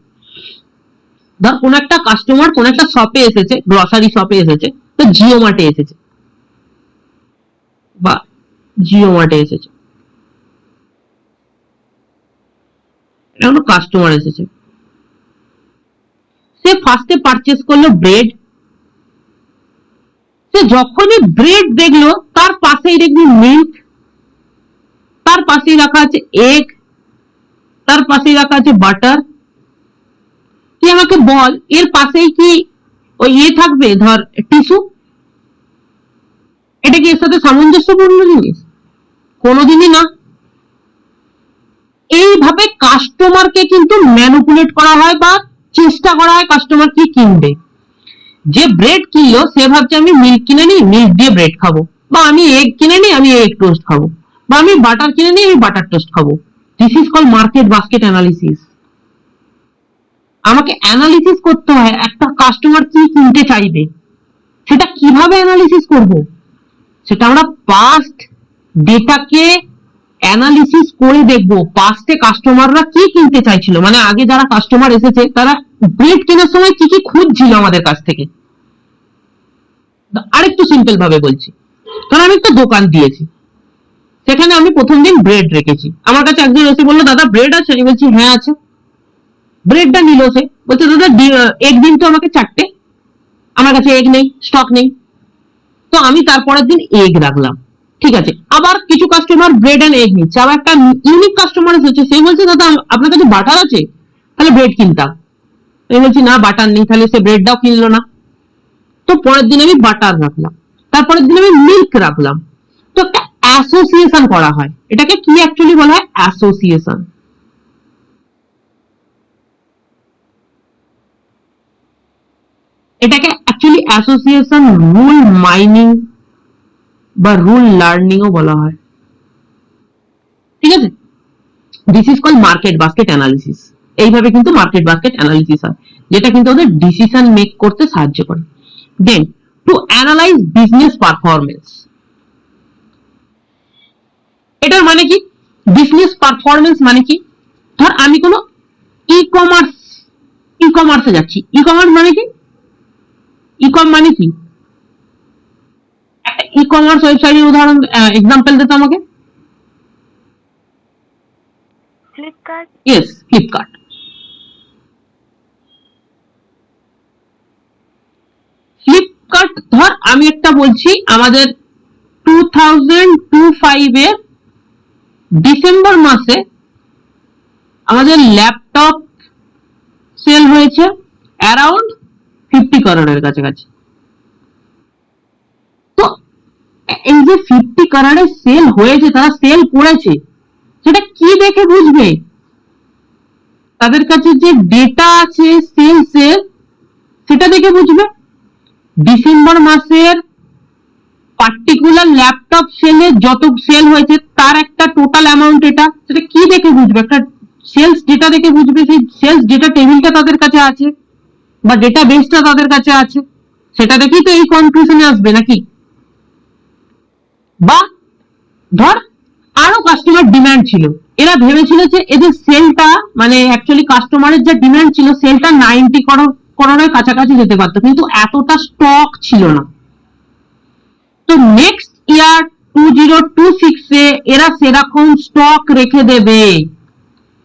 ধর কোন একটা কাস্টমার কোন একটা শপে এসেছে, গ্রসারি শপে এসেছে, তো জিও মার্টে এসেছে বা জিও মার্টে এসেছে, এটা কোনো কাস্টমার এসেছে। সে ফার্স্টে পারচেস করলো ব্রেড। সে যখনই ব্রেড দেখলো তার পাশেই দেখবি মিল্ক, তার পাশেই রাখা আছে এগ, তার পাশেই রাখা আছে বাটার। তুই আমাকে বল এর পাশেই কি ওই থাকবে, ধর টিস্যু? এটা কি এর সাথে সামঞ্জস্যপূর্ণ জিনিস? কোনোদিনই না। এইভাবে কাস্টমারকে কিন্তু ম্যানিপুলেট করা হয় বা চেষ্টা করা হয় কাস্টমার কি কিনবে। যে ব্রেড কিনলো সে ভাবছে আমি মিল্ক কিনে নিই, মিল্ক দিয়ে ব্রেড খাবো, বা আমি এগ কিনে নিই, আমি এগ টোস্ট খাবো, বা আমি বাটার কিনে নিই, আমি বাটার টোস্ট খাবো। This is call market basket analysis. আমাকে অ্যানালিসিস করতে হয় একটা কাস্টমার কি কিনতে চাইবে। সেটা কিভাবে অ্যানালিসিস করব? সেটা আমরা পাস্ট ডেটাকে অ্যানালিসিস করে দেখবো পাস্টে কাস্টমাররা কি কিনতে চাইছিল, মানে আগে যারা কাস্টমার এসেছে তারা ব্রেড কেনার সময় কি কি খুঁজছিল আমাদের কাছ থেকে। আরেকটু সিম্পল ভাবে বলছি, কারণ আমি একটা দোকান দিয়েছি, সেখানে আমি প্রথম দিন ব্রেড রেখেছি, আমার কাছে একজন এসে বললো দাদা ব্রেড আছে, আমি বলছি হ্যাঁ আছে। ব্রেডটা নিল, সে বলছে দাদা এগ দিন তো আমাকে 4টে, আমার কাছে এগ নেই, স্টক নেই। তো আমি তারপরের দিন এগ রাখলাম, ঠিক আছে। আবার কিছু কাস্টমার ব্রেড এন্ড এগ নিচ্ছে, আবার একটা ইউনিক কাস্টমার এসেছে, সে বলছে দাদা আপনার কাছে বাটার আছে, তাহলে ব্রেড কিনতাম। আমি বলছি না বাটার নেই, তাহলে সে ব্রেডটাও কিনলো না। তো পরের দিন আমি বাটার রাখলাম, তারপরের দিন আমি মিল্ক রাখলাম। তো একটা অ্যাসোসিয়েশন করা হয়, এটাকে কি অ্যাকচুয়ালি বলা হয়? অ্যাসোসিয়েশন। এটাকে অ্যাকচুয়ালি অ্যাসোসিয়েশন রুল মাইনিং বা রুল লার্নিং ও বলা হয়, ঠিক আছে। This is call market basket analysis. এইভাবে কিন্তু মার্কেট বাস্কেট অ্যানালিসিস হয়, যেটা কিন্তু ওদের ডিসিশন মেক করতে সাহায্য করে। দেন টু অ্যানালাইজ বিজনেস পারফরমেন্স, এটার মানে কি? বিজনেস পারফরমেন্স মানে কি? ধর আমি কোনো ই কমার্সে যাচ্ছি, ই কমার্স মানে কি? ই কম মানে কি? একটা ই কমার্স ওয়েবসাইটের উদাহরণ, এক্সাম্পল দিতে আমাকে। ফ্লিপকার্ট। Yes, Flipkart. ফ্লিপকার্ট ধর আমি একটা বলছি, আমাদের 2025 এর ডিসেম্বর মাসে আমাদের ল্যাপটপ সেল হয়েছে অ্যারাউন্ড 50 করোড়ের কাছাকাছি। তো এই যে 50 করোড়ের সেল হয়েছে, তারা সেল করেছে, সেটা কি দেখে বুঝবে? তাদের কাছে যে ডেটা আছে সেলসের, সেটা দেখে বুঝবে। ডিসেম্বর মাসের পার্টিকুলার ল্যাপটপ সেলে যত সেল হয়েছে তার একটা টোটাল অ্যামাউন্ট, এটা সেটা কি দেখে বুঝবে? একটা সেলস ডেটা দেখে বুঝবে। সেই সেলস ডেটা টেবিলটা তাদের কাছে আছে বা ডেটা বেসটা তাদের কাছে আছে, সেটা দেখেই তো এই কনক্লুশনে আসবে নাকি। বা ধর আরো কাস্টমার ডিমান্ড ছিল, এরা ভেবেছিল যে এদের সেলটা মানে অ্যাকচুয়ালি কাস্টমারের যে ডিমান্ড ছিল সেলটা 90 করোড়ের কাছাকাছি যেতে পারতো, কিন্তু এতটা স্টক ছিল না। তো নেক্সট ইয়ার 2026 এ এরা সেরকম স্টক রেখে দেবে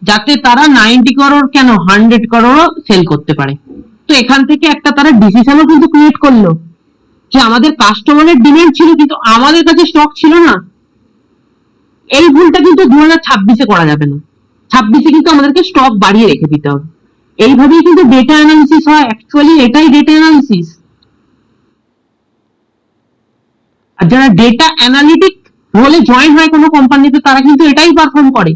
যাতে তারা 90 করোড় কেন 100 করোড়ও সেল করতে পারে। তো এখান থেকে একটা তারা ডিসিশনও কিন্তু ক্রিয়েট করলো যে আমাদের কাস্টমারের ডিমান্ড ছিল কিন্তু আমাদের কাছে স্টক ছিল না। এই ভুলটা কিন্তু 2026-এ করা যাবে না। 26-এ কিন্তু আমাদেরকে স্টক বাড়িয়ে রেখে দিতে হবে। এইভাবেই কিন্তু ডেটা অ্যানালিসিস হয়, অ্যাকচুয়ালি এটাই ডেটা অ্যানালিসিস। আর যারা ডেটা অ্যানালিটিক রোলে জয়েন হয় কোনো কোম্পানিতে, তারা কিন্তু এটাই পারফর্ম করে।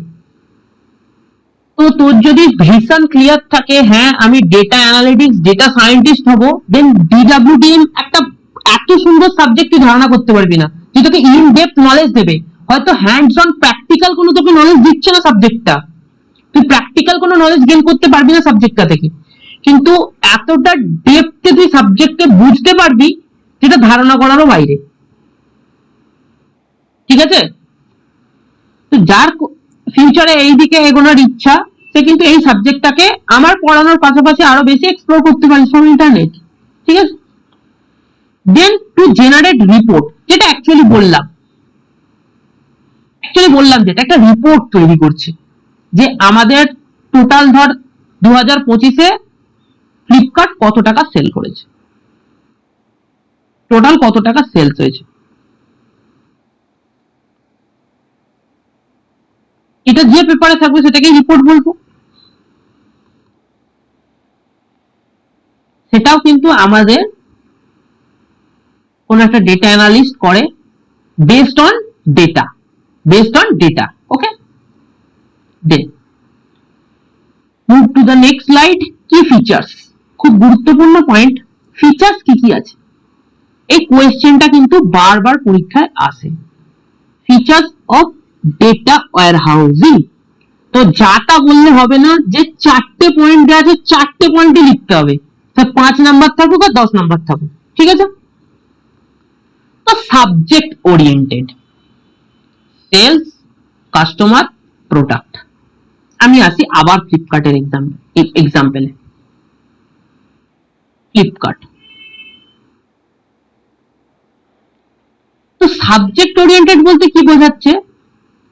তো তোর যদি ভিশন ক্লিয়ার থাকে, হ্যাঁ আমি ডেটা অ্যানালিটিক্স ডেটা সায়েন্টিস্ট হবো, দেন ডিডব্লিউডিএম একটা এত সুন্দর সাবজেক্ট তুই ধারণা করতে পারবি না, যে তোকে ইন ডেপথ নলেজ দেবে। হয়তো হ্যান্ডস অন প্র্যাকটিক্যাল কোনো তোকে নলেজ দিচ্ছে না সাবজেক্টটা, তুই প্র্যাকটিক্যাল কোনো নলেজ গেইন করতে পারবি না সাবজেক্টটা থেকে, কিন্তু এতটা ডেপথে তুই সাবজেক্টে বুঝতে পারবি যেটা ধারণা করারও বাইরে, ঠিক আছে। তো যার ফিউচারে এই দিকে এগোনোর ইচ্ছা, সে কিন্তু এই সাবজেক্টটাকে আমার পড়ানোর পাশাপাশি আরো বেশি এক্সপ্লোর করতে পারে ফ্রম ইন্টারনেট, ঠিক আছে। দেন টু জেনারেট রিপোর্ট, যেটা অ্যাকচুয়ালি বললাম যেটা একটা রিপোর্ট তৈরি করছে যে আমাদের টোটাল ধর 2025-এ ফ্লিপকার্ট কত টাকা সেল করেছে, টোটাল কত টাকা সেলস হয়েছে, এটা যে পেপারে থাকবে সেটাকে রিপোর্ট বলবো। সেটাও কিন্তু আমাদের কোন একটা ডেটা অ্যানালিস্ট করে based on data, okay. Then move to the next slide. কি ফিচার্স, খুব গুরুত্বপূর্ণ পয়েন্ট, ফিচার্স কি কি আছে, এই কোয়েশ্চেনটা কিন্তু বারবার পরীক্ষায় আসে। ফিচার্স অফ ডেটা ওয়্যারহাউজিং, তো যাটা বললে হবে না যে 4টে পয়েন্ট দেওয়া আছে 4টে পয়েন্টই লিখতে হবে, 5 নাম্বার থাকুক আর 10 নাম্বার থাকুক, ঠিক আছে। তো subject oriented, sales, customer, product. আমি আসি আবার ফ্লিপকার্টের এক্সাম্পলে। ফ্লিপকার্ট, তো সাবজেক্ট ওরিয়েন্টেড বলতে কি বোঝাচ্ছে,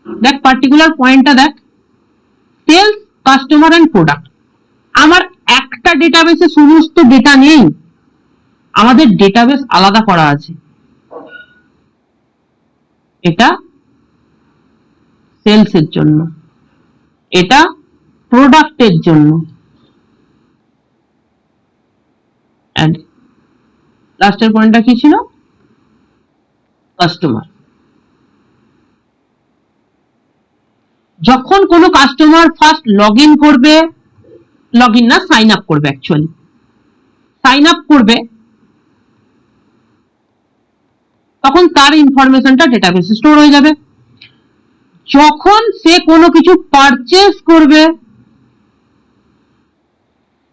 দেখ পার্টিকুলার পয়েন্টটা দেখ, সেলস, কাস্টমার এন্ড প্রোডাক্ট। আমার একটা ডেটাবেসে সমস্ত ডেটা নেই, আমাদের ডেটাবেস আলাদা করা আছে। এটা সেলস এর জন্য, এটা প্রোডাক্টের জন্য, এন্ড লাস্টের পয়েন্টটা কি ছিল, কাস্টমার। যখন কোনো কাস্টমার ফার্স্ট লগ ইন করবে, লগ ইন না সাইন আপ করবে, অ্যাকচুয়ালি সাইন আপ করবে, তখন তার ইনফরমেশনটা ডেটাবেসে স্টোর হয়ে যাবে। যখন সে কোনো কিছু পারচেজ করবে,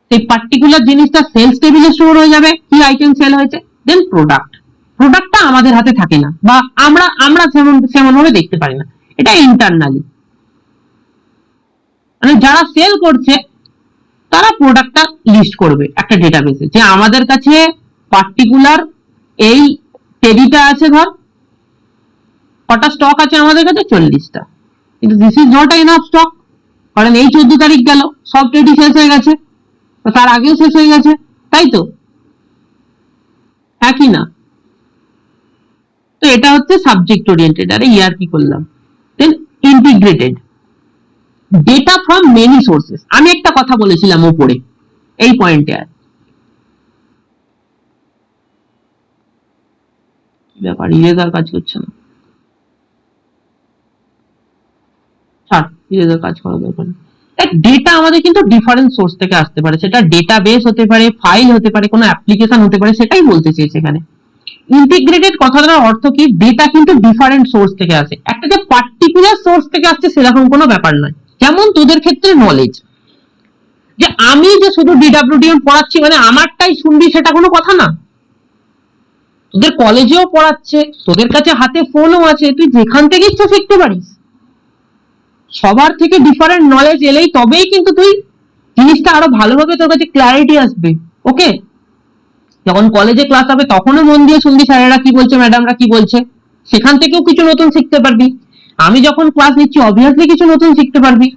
সেই পার্টিকুলার জিনিসটা সেলস টেবিলে স্টোর হয়ে যাবে, কি আইটেম সেল হয়েছে। দেন প্রোডাক্ট, প্রোডাক্টটা আমাদের হাতে থাকে না, বা আমরা সেমন ভাবে দেখতে পারি না, এটা ইন্টারনালি, মানে যারা সেল করছে তারা প্রোডাক্টটা লিস্ট করবে একটা ডেটাবেসে, যে আমাদের কাছে পার্টিকুলার এই টেডিটা আছে, ধর কটা স্টক আছে আমাদের কাছে, 40টা, কিন্তু this is not enough stock, কারণ এই 14 তারিখ গেল, সব টেডি শেষ হয়ে গেছে, তার আগেও শেষ হয়ে গেছে, তাই তো, একই না। তো এটা হচ্ছে সাবজেক্ট ওরিয়েন্টেড, আরে ইয়ার কি করলাম। Then integrated, data from many sources. আমি একটা কথা বলেছিলাম ওপরে এই পয়েন্টে, আর কি ব্যাপার, ইরেজার কাজ করছে না, ছাড়, ইরেজার কাজ করা দরকার নেই। ডেটা আমাদের কিন্তু ডিফারেন্ট সোর্স থেকে আসতে পারে, সেটা ডেটাবেস হতে পারে, ফাইল হতে পারে, কোনো অ্যাপ্লিকেশন হতে পারে, সেটাই বলতে চেয়েছে এখানে। ইন্টিগ্রেটেড কথাটার অর্থ কি, ডেটা কিন্তু ডিফারেন্ট সোর্স থেকে আসে, একটা যে পার্টিকুলার সোর্স থেকে আসছে সেরকম কোনো ব্যাপার নয়। যেমন তোদের ক্ষেত্রে নলেজ, যে আমি যে শুধু ডিডব্লিউডিএম পড়াচ্ছি মানে আমারটাই শুনবি সেটা কোনো কথা না, তোদের কলেজেও পড়াচ্ছে, তোদের কাছে হাতে ফোনও আছে, তুই যেখান থেকে ইচ্ছা শিখতে পারিস। সবার থেকে ডিফারেন্ট নলেজ এলেই তবেই কিন্তু তুই জিনিসটা আরো ভালোভাবে তোর কাছে ক্ল্যারিটি আসবে। ওকে, যখন কলেজে ক্লাস হবে তখনও মন দিয়ে শুনবি স্যারেরা কি বলছে, ম্যাডামরা কি বলছে, সেখান থেকেও কিছু নতুন শিখতে পারবি। আমি যখন ক্লাস নিচ্ছি অবভিয়াসলি কিছু নতুন শিখতে পারবি,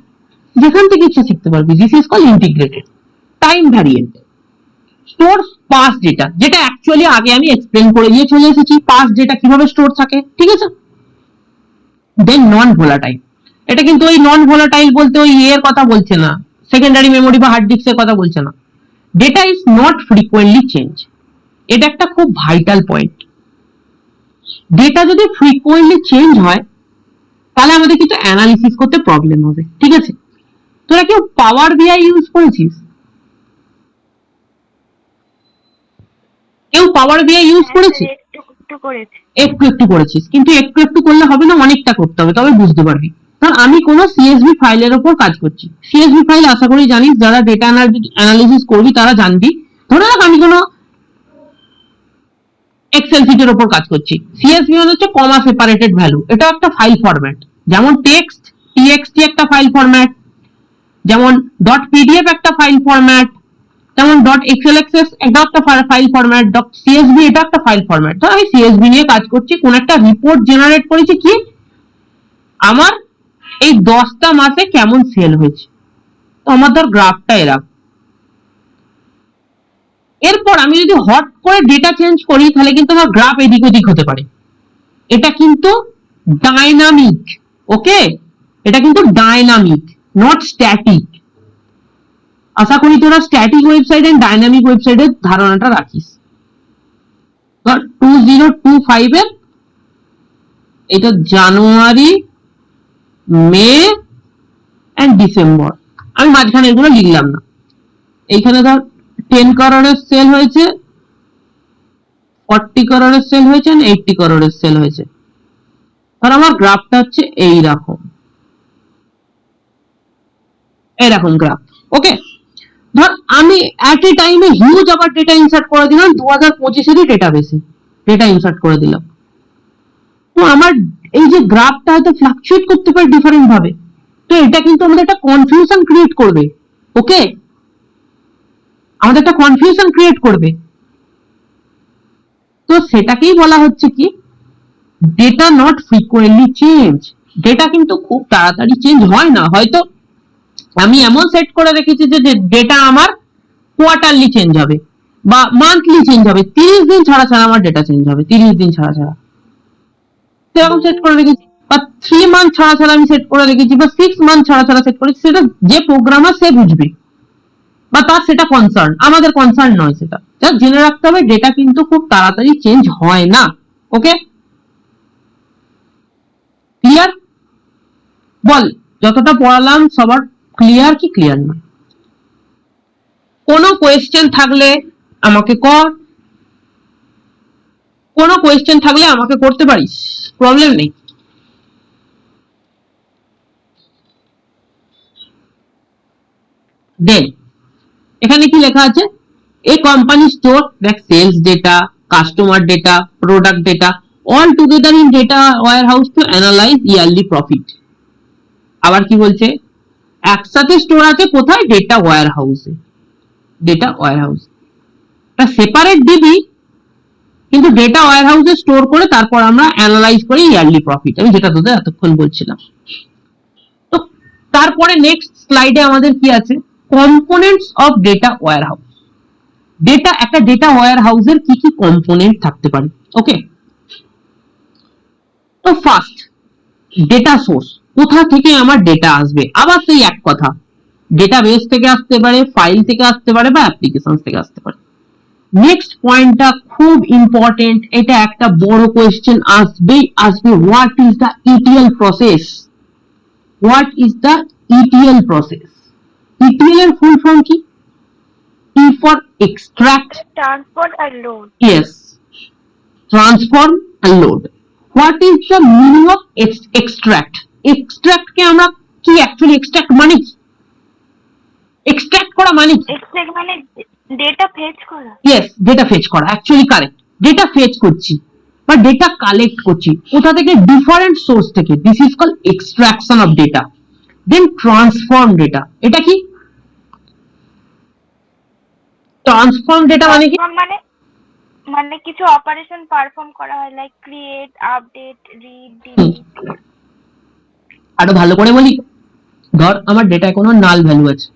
যেখান থেকে ইচ্ছা শিখতে পারবি। This is called integrated. Time variant, stores past data, যেটা অ্যাকচুয়ালি আগে আমি এক্সপ্লেন করে দিয়ে চলে এসেছি, পাস্ট ডেটা কিভাবে স্টোর থাকে, ঠিক আছে। দেন নন ভোলাটাইল, এটা কিন্তু ওই নন ভোলাটাইল বলতে ওই এর কথা বলছে না, সেকেন্ডারি মেমোরি বা হার্ড ডিস্কের কথা বলছে না। Data is not frequently change, এটা একটা খুব ভাইটাল পয়েন্ট। ডেটা যদি ফ্রিকোয়েন্টলি চেঞ্জ হয় তাহলে আমাদের কিছু অ্যানালিসিস করতে প্রবলেম হবে, ঠিক আছে। তোরা কেউ পাওয়ার বিআই ইউজ করেছিস? কেউ পাওয়ার বিআই ইউজ করেছিস? একটু একটু করেছিস, কিন্তু একটু একটু করলে হবে না, অনেকটা করতে হবে, তবে বুঝতে পারবি। কারণ আমি কোনো সিএসভি ফাইলের উপর কাজ করছি। সিএসভি ফাইল আশা করি জানিস, যারা ডেটা অ্যানালিসিস করবি তারা জানবি। ধরে রাখ আমি কোনো এক্সেল শিটের উপর কাজ করছি, সিএসভি মানে হচ্ছে কমা সেপারেটেড ভ্যালু, এটা একটা ফাইল ফরম্যাট। যেমন টেক্সট, টিএক্সটি একটা ফাইল ফরম্যাট, যেমন ডট পিডিএফ একটা ফাইল ফরম্যাট, যেমন ডট এক্সএলএক্সএস এটা একটা ফাইল ফরম্যাট, ডট সিএসভি এটা একটা ফাইল ফরম্যাট। তো আমি সিএসভি নিয়ে কাজ করছি, কোন একটা রিপোর্ট জেনারেট করেছি, কি আমার এই 10টা মাসে কেমন সেল হয়েছে, তো আমার ধর গ্রাফটা এরকম। এরপর আমি যদি হট করে ডেটা চেঞ্জ করি তাহলে কিন্তু আমার গ্রাফ এদিক ওদিক হতে পারে। এটা কিন্তু ডাইনামিক, ওকে, এটা কিন্তু ডাইনামিক, নট স্ট্যাটিক। আশা করি তোরা স্ট্যাটিক ওয়েবসাইট এন্ড ডাইনামিক ওয়েবসাইটের ধারণাটা রাখিস। 2025 এর এটা জানুয়ারি, মে এন্ড ডিসেম্বর, আমি মাঝখানে এগুলো লিখলাম না। এইখানে ধর 10 করোড়ের সেল হয়েছে, 40 করোড়ের সেল হয়েছে, 80 করোড়ের সেল হয়েছে। ধর আমার গ্রাফটা হচ্ছে এইরকম গ্রাফ। ওকে, ধর আমি এট এ টাইমে হিউজ আবার ডেটা ইনসার্ট করে দিলাম 2025 ডেটাবেসে, ডেটা ইনসার্ট করে দিলাম। তো আমার এই যে গ্রাফটা হয়তো ফ্লাকচুয়েট করতে পারে ডিফারেন্ট ভাবে, তো এটা কিন্তু আমাদের একটা কনফিউশন ক্রিয়েট করবে। ওকে, আমাদের একটা কনফিউশন ক্রিয়েট করবে। তো সেটাকেই বলা হচ্ছে কি data not frequently change. Data কিন্তু খুব তাড়াতাড়ি চেঞ্জ হয় না। হয়তো আমি এমন সেট করে রেখেছি যে ডেটা আমার কোয়ার্টারলি চেঞ্জ হবে বা মান্থলি চেঞ্জ হবে, 30 দিন ছাড়া ছাড়া আমার ডেটা চেঞ্জ হবে, 30 দিন ছাড়া ছাড়া সেরকম সেট করে রেখেছি, বা 3 মান্থ ছাড়া ছাড়া আমি সেট করে রেখেছি, বা 6 মান্থ ছাড়া ছাড়া সেট করেছি। সেটা যে প্রোগ্রামার সে বুঝবে বা তার সেটা কনসার্ন, আমাদের কনসার্ন নয়। সেটা জাস্ট জেনে রাখতে হবে ডেটা কিন্তু খুব তাড়াতাড়ি চেঞ্জ হয় না। ওকে, ক্লিয়ার? বল, যতটা পড়ালাম সবার ক্লিয়ার কি ক্লিয়ার না? কোনো কোয়েশ্চেন থাকলে আমাকে কর, কোনো কোয়েশ্চেন থাকলে আমাকে করতে পারিস, প্রবলেম নেই। দেন এখানে কি লেখা আছে? A company store that sales data, customer data, product data all together in data warehouse to analyze yearly profit. আবার কি বলছে? একসাথে স্টোর আছে কোথায়? ডেটা ওয়্যারহাউসে। ডেটা ওয়্যারহাউস এটা সেপারেট ডিবি, কিন্তু ডেটা ওয়্যারহাউসে স্টোর করে তারপর আমরা অ্যানালাইজ করি ইয়ারলি প্রফিট, আমি যেটা তোদের এতক্ষণ বলছিলাম। তো তারপরে নেক্সট স্লাইডে আমাদের কি আছে? Components of data warehouse. Data, একটা ডেটা ওয়্যারহাউসের কি কি কম্পোনেন্ট থাকতে পারে। ওকে, তো ফার্স্ট ডেটা সোর্স, কোথা থেকে আমার ডেটা আসবে? আবার সেই এক কথা, ডেটাবেস থেকে আসতে পারে, ফাইল থেকে আসতে পারে, বা অ্যাপ্লিকেশন থেকে আসতে পারে। নেক্সট পয়েন্টটা খুব ইম্পর্টেন্ট, এটা একটা বড় কোয়েশ্চেন আসবেই আসবে। What is the ETL process? What is the ETL process? ETL এর ফুল ফর্ম কি? T for extract, Transport and load. yes, transform and load. What is the meaning of extract? Extract কে আমরা কি actually extract মানে কি? extract করা মানে কি? Extract মানে ডেটা ফেচ করা। Yes, data fetch করা, অ্যাকচুয়ালি কারেক্ট। ডেটা ফেচ করছি বা ডেটা কালেক্ট করছি কোথা থেকে? ডিফারেন্ট সোর্স থেকে। This is called extraction of data. Then transform data, এটা কি? ট্রান্সফর্ম ডেটা মানে কি? মানে কিছু অপারেশন পারফর্ম করা হয়, like create, update, read, delete. আরো ভালো করে বলি, ধর আমার ডেটায় কোনো নাল ভ্যালু আছে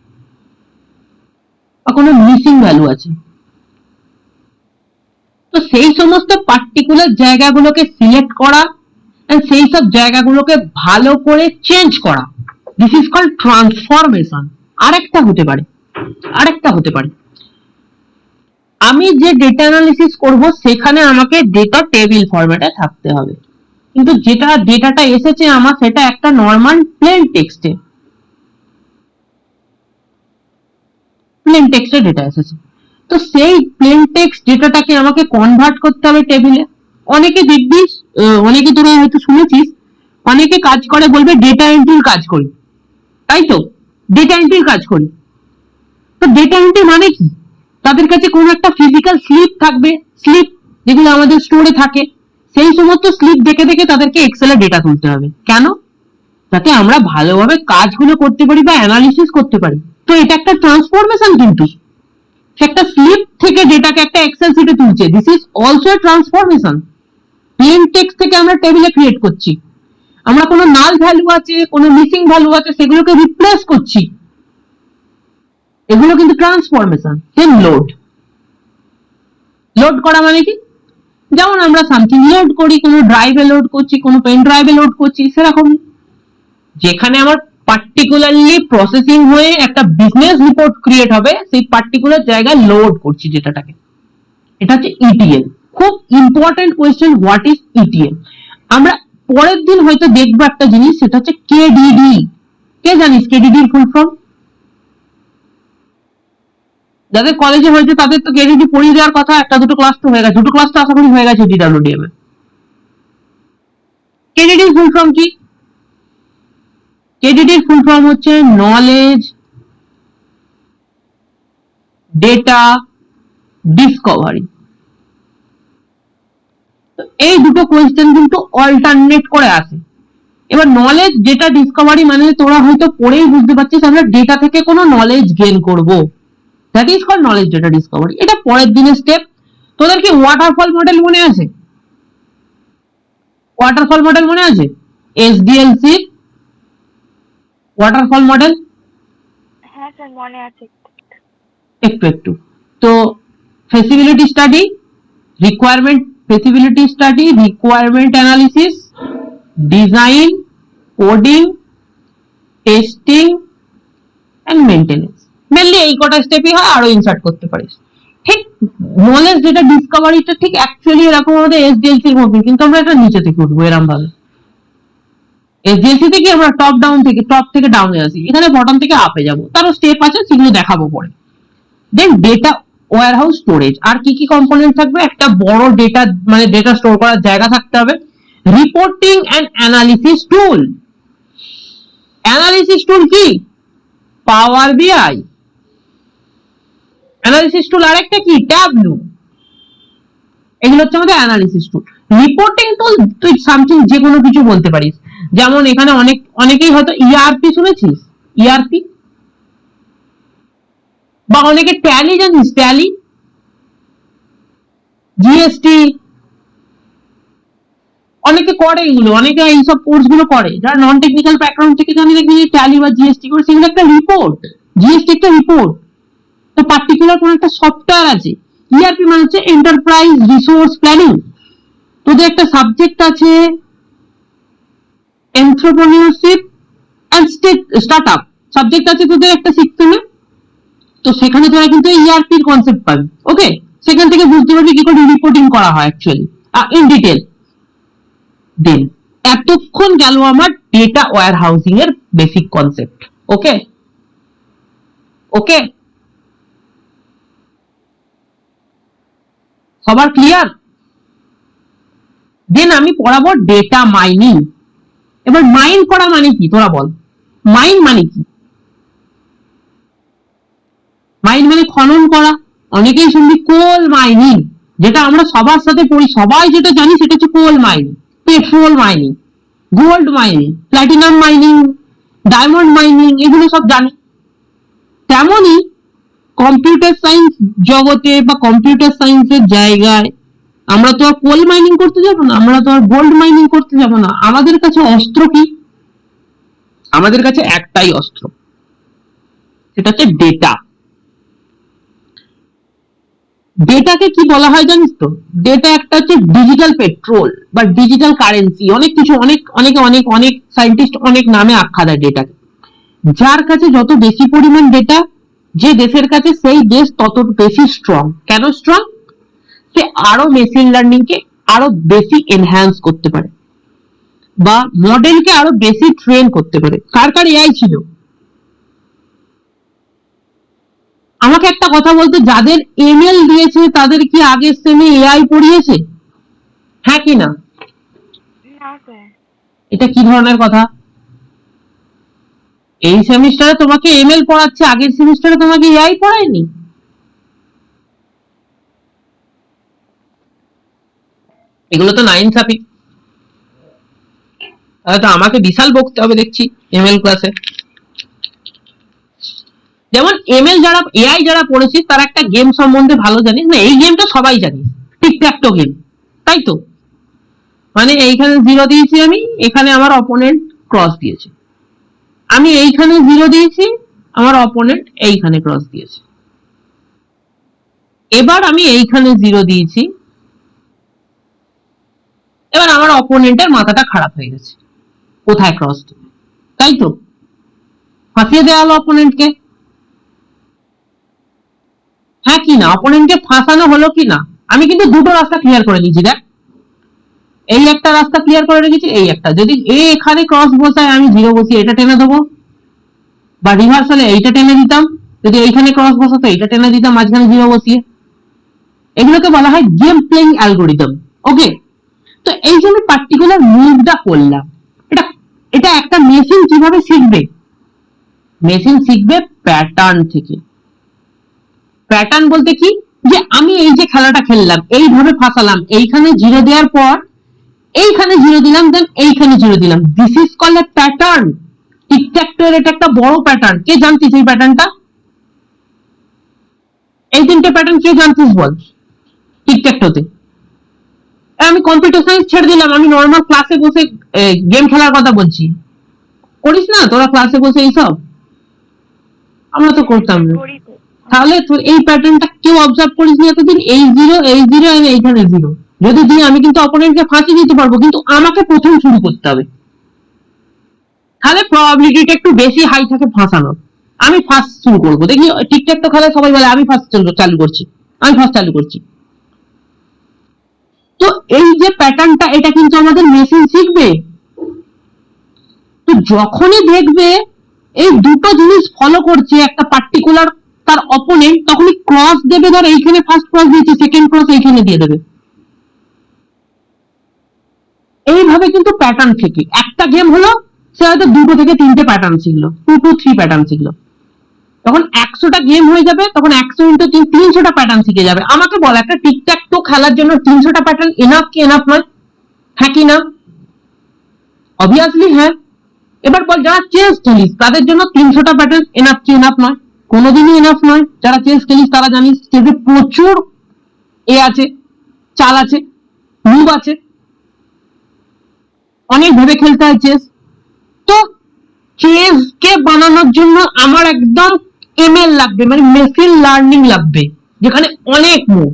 বা কোনো মিসিং ভ্যালু আছে, তো সেই সমস্ত পার্টিকুলার জায়গাগুলোকে সিলেক্ট করা এন্ড সেই সব জায়গাগুলোকে ভালো করে চেঞ্জ করা, দিস ইজ কল্ড ট্রান্সফরমেশন। আরেকটা হতে পারে আমি যে ডেটা অ্যানালিসিস করব সেখানে আমাকে ডেটা টেবিল ফরম্যাটে থাকতে হবে, কিন্তু যেটা ডেটাটা এসেছে আমার সেটা একটা নরমাল প্লেন টেক্সটে, ডেটা এসেছে। তো সেই প্লেন টেক্সট ডেটাটাকে আমাকে কনভার্ট করতে হবে টেবিলে। অনেকে দেখবি, অনেকে তোরা হয়তো শুনেছিস, অনেকে কাজ করে বলবে ডেটা এন্ট্রির কাজ করি, তাই তো? ডেটা এন্ট্রির কাজ করি। তো ডেটা এন্ট্রি মানে কি? তাদের কাছে কোনো একটা ফিজিক্যাল স্লিপ থাকবে, স্লিপ যেগুলো আমাদের স্টোরে থাকে, সেই সমস্ত স্লিপ দেখে দেখে তাদেরকে এক্সেলে ডেটা তুলতে হবে। কেন? যাতে আমরা ভালোভাবে কাজগুলো করতে পারি বা অ্যানালিসিস করতে পারি। তো এটা একটা ট্রান্সফরমেশন, কিন্তু একটা স্লিপ থেকে ডেটাকে একটা এক্সেল শিটে তুলছে, this is also a transformation. Plane text থেকে আমরা টেবিলে ক্রিয়েট করছি, আমরা কোনো নাল ভ্যালু আছে, কোনো মিসিং ভ্যালু আছে, সেগুলোকে রিপ্লেস করছি, এগুলো কিন্তু ট্রান্সফরমেশন। দেন লোড করা মানে কি? যেমন আমরা সামথিং লোড করি, কোনো ড্রাইভে লোড করছি, কোনো পেন ড্রাইভে লোড করছি, সেরকম যেখানে আমার পার্টিকুলারলি প্রসেসিং হয়ে একটা বিজনেস রিপোর্ট ক্রিয়েট হবে, সেই পার্টিকুলার জায়গায় লোড করছি ডেটাটাকে, এটা হচ্ছে ইটিএল। খুব important question, what is ETL? আমরা পরের দিন হয়তো দেখবো একটা জিনিস, সেটা হচ্ছে কেডিডি। কে জানিস কেডিডি এর ফুল ফর্ম? যাদের কলেজে হয়েছে তাদের তো কেডিডি পড়িয়ে দেওয়ার কথা, একটা দুটো ক্লাস তো হয়ে গেছে, দুটো ক্লাস তো আশা করি হয়ে গেছে ডিডব্লিউডিএম এ। কেডিডির ফুল ফর্ম কি? কেডিডির ফুল ফর্ম হচ্ছে নলেজ ডেটা ডিসকভারি। এই দুটো কোয়েশ্চেন কিন্তু অল্টারনেট করে আসে। এবার নলেজ ডেটা ডিসকভারি মানে তোরা হয়তো পড়েই বুঝতে পারছিস আমরা ডেটা থেকে কোনো নলেজ গেইন করব, that is called knowledge data discovery. এটা পরের দিনের স্টেপ। তোদের কি ওয়াটারফল মডেল মনে আছে? ওয়াটারফল মডেল মনে আছে? SDLC waterfall model? হ্যাঁ স্যার মনে আছে। একটু একটু। তো feasibility study, requirement feasibility study, requirement analysis, design, coding, testing and maintenance. Mainly এই কটা স্টেপই হয়, আরো ইনসার্ট করতে পারিস। ঠিক নলেজ যেটা ডিসকভারিটা ঠিক অ্যাকচুয়ালি এরকম আমাদের এসডিএলসি এর মধ্যে, কিন্তু আমরা এটা নিচে থেকে উঠবো এরকম ভাবে। এসডিএলসি থেকে আমরা টপ থেকে ডাউনে আসি, এখানে বটম থেকে আপে যাবো, তারও স্টেপ আছে, সেগুলো দেখাবো পরে। দেন ডেটা ওয়্যারহাউস স্টোরেজ, আর কি কি কম্পোনেন্ট থাকবে? একটা বড় ডেটা মানে ডেটা স্টোর করার জায়গা থাকতে হবে। Reporting and analysis tool. Analysis tool কি? পাওয়ার বিআই। অ্যানালিসিস টুল আরেকটা কি? ট্যাবলু। এগুলো হচ্ছে আমাদের অ্যানালিসিস টুল। রিপোর্টিং টুল তুই সামথিং যে কোনো কিছু বলতে পারিস, যেমন এখানে অনেকেই হয়তো ইআরপি শুনেছিস, ইআরপি, বা অনেকে ট্যালি জানিস, ট্যালি, জিএসটি, অনেকে করে এগুলো, অনেকে এইসব কোর্স গুলো করে যারা নন টেকনিক্যাল ব্যাকগ্রাউন্ড থেকে জানি, দেখবি ট্যালি বা জিএসটি করে, সেগুলো একটা রিপোর্ট। জিএসটি একটা রিপোর্ট, তো পার্টিকুলার কোন একটা সফটওয়্যার আছে। ইআরপি মানে হচ্ছে এন্টারপ্রাইজ রিসোর্স প্ল্যানিং। তোদের একটা সাবজেক্ট আছে এন্টারপ্রেনিউরশিপ এন্ড স্টার্টআপ, সাবজেক্ট আছে তোদের একটা সেকশনে, তো সেখানে তোরা কিন্তু ইআরপির কনসেপ্ট পাবি। ওকে, সেখান থেকে বুঝতে পারবি কি করে রিপোর্টিং করা হয় অ্যাকচুয়ালি ইন ডিটেল। দেন এতক্ষণ গেল আমার ডেটা ওয়্যার হাউসিং এর বেসিক কনসেপ্ট। ওকে ওকে, সবার ক্লিয়ার? দেন আমি পড়াবো ডেটা মাইনিং। এবার মাইন করা মানে কি তোরা বল? মাইন মানে কি? মাইন মানে খনন করা। অনেকেই শুনবি কোল মাইনিং, যেটা আমরা সবার সাথে পড়ি, সবাই যেটা জানি সেটা হচ্ছে coal mining, petrol mining, gold mining, platinum mining, diamond mining, এগুলো সব জানি। তেমনি কম্পিউটার সায়েন্স জগতে বা কম্পিউটার সায়েন্সের জায়গায় আমরা তো আর কোল মাইনিং করতে যাব না, আমরা তো আর গোল্ড মাইনিং করতে যাব না। আমাদের কাছে অস্ত্র কি? আমাদের কাছে একটাই অস্ত্র, সেটা হচ্ছে ডেটা। ডেটাকে কি বলা হয় জানিস তো? ডেটা একটা হচ্ছে ডিজিটাল পেট্রোল বা ডিজিটাল কারেন্সি, অনেক কিছু, অনেক অনেকে অনেক অনেক সায়েন্টিস্ট অনেক নামে আখ্যা দেয় ডেটাকে। যার কাছে যত বেশি পরিমাণ ডেটা, যে দেশের কাছে, সেই দেশ তত বেশি স্ট্রং। কেন স্ট্রং? সে আরো মেশিন লার্নিং কে আরো বেশি এনহ্যান্স করতে পারে বা মডেলকে আরো বেশি ট্রেন করতে পারে। কার কার এআই ছিল? আমাকে একটা কথা বলতে, যাদের এমএল দিয়েছে তাদের কি আগের সেমে এআই পড়িয়েছে? হ্যাঁ কি না? না স্যার। এটা কি ধরনের কথা? এই সেমিস্টারে তোমাকে এমএল পড়াচ্ছে, আগের সেমিস্টারে তোমাকে এআই পড়ায়নি? এগুলো তো নাইনসাফি। তাহলে তো আমাকে বিশাল বকতে হবে দেখছি এমএল ক্লাসে। যেমন এমএল যারা, এআই যারা পড়েছিস তারা একটা গেম সম্বন্ধে ভালো জানিস না? এই গেমটা সবাই জানিস, টিকট্যাকটো গেম, তাই তো? মানে এইখানে 0 দিয়েছি আমি, এখানে আমার অপোনেন্ট ক্রস দিয়েছে, আমি এইখানে 0 দিয়েছি, আমার অপোনেন্ট এইখানে ক্রস দিয়েছে। এবার আমি এইখানে 0 দিয়েছি, এবার আমার অপোনেন্টের মাথাটা খারাপ হয়ে গেছে, কোথায় ক্রস দেবে, তাই তো? ফাঁসিয়ে দেওয়া হলো অপোনেন্টকে, হ্যাঁ কি না? অপোনেন্টকে ফাঁসানো হলো কি না? আমি কিন্তু দুটো রাস্তা ক্লিয়ার করে দিয়েছি, দেখ, এই একটা রাস্তা ক্লিয়ার করে রেখেছি, এই একটা। যদি এ এখানে ক্রস বসায়, আমি 0 বসিয়ে এটা টেনে দেবো, বা রিভার্সালে এইটা টেনে দিতাম, যদি এইখানে ক্রস বসাতো এটা টেনে দিতাম মাঝখানে জিরো বসিয়ে। এগুলোকে বলা হয় গেম প্লেইং অ্যালগোরিদম। ওকে, তো এই যে আমি পার্টিকুলার মুভটা করলাম, এটা এটা একটা মেশিন কিভাবে শিখবে? মেশিন শিখবে প্যাটার্ন থেকে। প্যাটার্ন বলতে কি, যে আমি এই যে খেলাটা খেললাম, এইভাবে ফাঁসালাম, এইখানে জিরো দেওয়ার পর এইখানে জিরো দিলাম, দেন এইখানে জিরো দিলাম, this is called a pattern. টিকট্যাক-টোর এটা একটা বড় প্যাটার্ন। কে জানতিস এই প্যাটার্নটা? এই তিনটে প্যাটার্ন কে জানতিস বল টিকট্যাক-টোতে? আমি কম্পিউটার সায়েন্স ছেড়ে দিলাম, আমি নর্মাল ক্লাসে বসে গেম খেলার কথা বলছি। করিস না তোরা ক্লাসে বসে এইসব? আমরা তো করতাম না। তাহলে তোর এই প্যাটার্নটা কেউ অবজার্ভ করিস নি এতদিন? এই জিরো আর এইখানে জিরো যদি দিই, আমি কিন্তু অপোনেন্টকে ফাঁসি দিতে পারবো, কিন্তু আমাকে প্রথম শুরু করতে হবে। তাহলে প্রবাবিলিটিটা একটু বেশি হাই থাকে ফাঁসানোর। আমি ফার্স্ট শুরু করবো। দেখি টিকটক তো খেলায় সবাই বলে আমি ফার্স্ট চালু করছি, আমি ফার্স্ট চালু করছি। তো এই যে প্যাটার্নটা, এটা কিন্তু আমাদের মেশিন শিখবে। তো যখনই দেখবে এই দুটো জিনিস ফলো করছে একটা পার্টিকুলার তার অপোনেন্ট, তখনই ক্রস দেবে। ধর এইখানে ফার্স্ট ক্রস দিয়েছে, সেকেন্ড ক্রস এইখানে দিয়ে দেবে। এইভাবে কিন্তু প্যাটার্ন থেকে একটা গেম হলো, সে হয়তো 2 থেকে 3টে প্যাটার্ন শিখলো, 2 to 3 প্যাটার্ন শিখলো। তখন 100টা গেম হয়ে যাবে, তখন 100 ইন্টু 300টা প্যাটার্ন শিখে যাবে। আমাকে বল, একটা টিকট্যাক তো খেলার জন্য 300টা প্যাটার্ন এনাফ কি এনাফ নয়? হ্যাঁ কি না? অবভিয়াসলি হ্যাঁ। এবার বল, যারা চেস খেলিস তাদের জন্য 300টা প্যাটার্ন এনাফ কি এনাফ নয়? কোনোদিনই এনাফ নয়। যারা চেস খেলিস তারা জানিস চেসে প্রচুর আছে, চাল আছে, মুভ আছে, অনেক ভাবে খেলতে হয় চেস। তো চেস কে বানানোর জন্য আমার একদম এমএল লাগবে, মানে মেশিন লার্নিং লাগবে, যেখানে অনেক মুভ।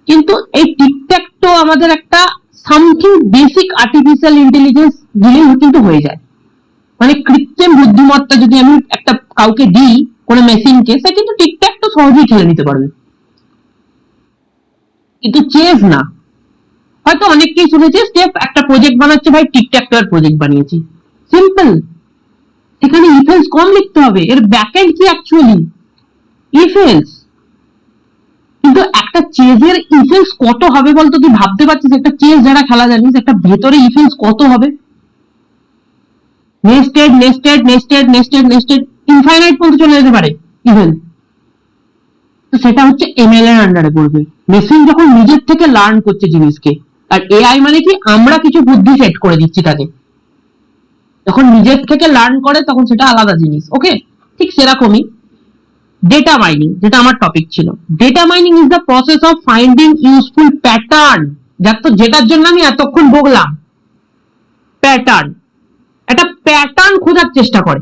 কিন্তু এই টিকট্যাক তো আমাদের একটা সামথিং বেসিক আর্টিফিশিয়াল ইন্টেলিজেন্স দিলেই কিন্তু হয়ে যায়। মানে কৃত্রিম বুদ্ধিমত্তা যদি আমি একটা কাউকে দিই, কোনো মেশিনকে, সে কিন্তু টিকট্যাক তো সহজেই খেলে নিতে পারবে। কিন্তু চেস না। হয়তো অনেককেই শুনেছে স্টেপ একটা প্রজেক্ট বানাচ্ছে, ভাই টিকট্যাক তো প্রজেক্ট বানিয়েছি, সিম্পল। সেখানে ইফেলস কম লিখতে হবে। এর ব্যাকএন্ড কি অ্যাকচুয়ালি? ইফেলস। কিন্তু একটা চেজের ইফেলস কত হবে বলতো? তুই ভাবতে পারছিস একটা চেজ যারা খেলা জানিস, একটা ভেতরে ইফেলস কত হবে? Nested nested nested nested nested infinite পর্যন্ত চলে যেতে পারে ইভেন্ট। তো সেটা হচ্ছে এমএল এর আন্ডারে পড়বে। মেশিন যখন নিজের থেকে লার্ন করছে জিনিসকে, আর এআই মানে কি, আমরা কিছু বুদ্ধি সেট করে দিচ্ছি তাকে। যখন নিজের থেকে লার্ন করে তখন সেটা আলাদা জিনিস। ওকে, ঠিক সেরকমই ডেটা মাইনিং, যেটা আমার টপিক ছিল। Data mining is the process of finding useful pattern. যেটার জন্য আমি এতক্ষণ বললাম প্যাটার্ন, একটা প্যাটার্ন খোঁজার চেষ্টা করে।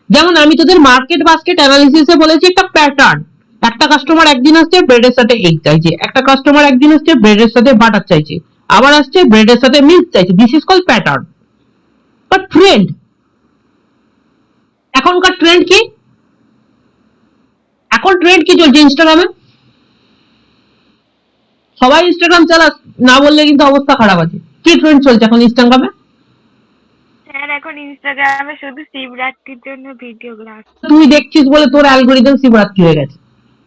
যেমন আমি তোদের মার্কেট বাস্কেট অ্যানালিসিসে বলেছি একটা প্যাটার্ন। একটা কাস্টমার একদিন আসছে ব্রেডের সাথে এগ চাইছে, একটা কাস্টমার একদিন আসছে ব্রেডের সাথে বাটার চাইছে, আবার আসছে ব্রেডের সাথে মিল্ক চাইছে। This is called pattern. But trend, এখনকার ট্রেন্ড কি? এখন ট্রেন্ড কি চলছে ইনস্টাগ্রামে? সবাই ইনস্টাগ্রাম চালাস, না বললে কিন্তু অবস্থা খারাপ আছে। কি ট্রেন্ড চলছে এখন ইনস্টাগ্রামে? স্যার এখন ইনস্টাগ্রামে শুধু শিবরাত্রির জন্য ভিডিওগুলো আসছে। তুই দেখছিস বলে তোর অ্যালগোরিদম শিবরাত্রি হয়ে গেছে,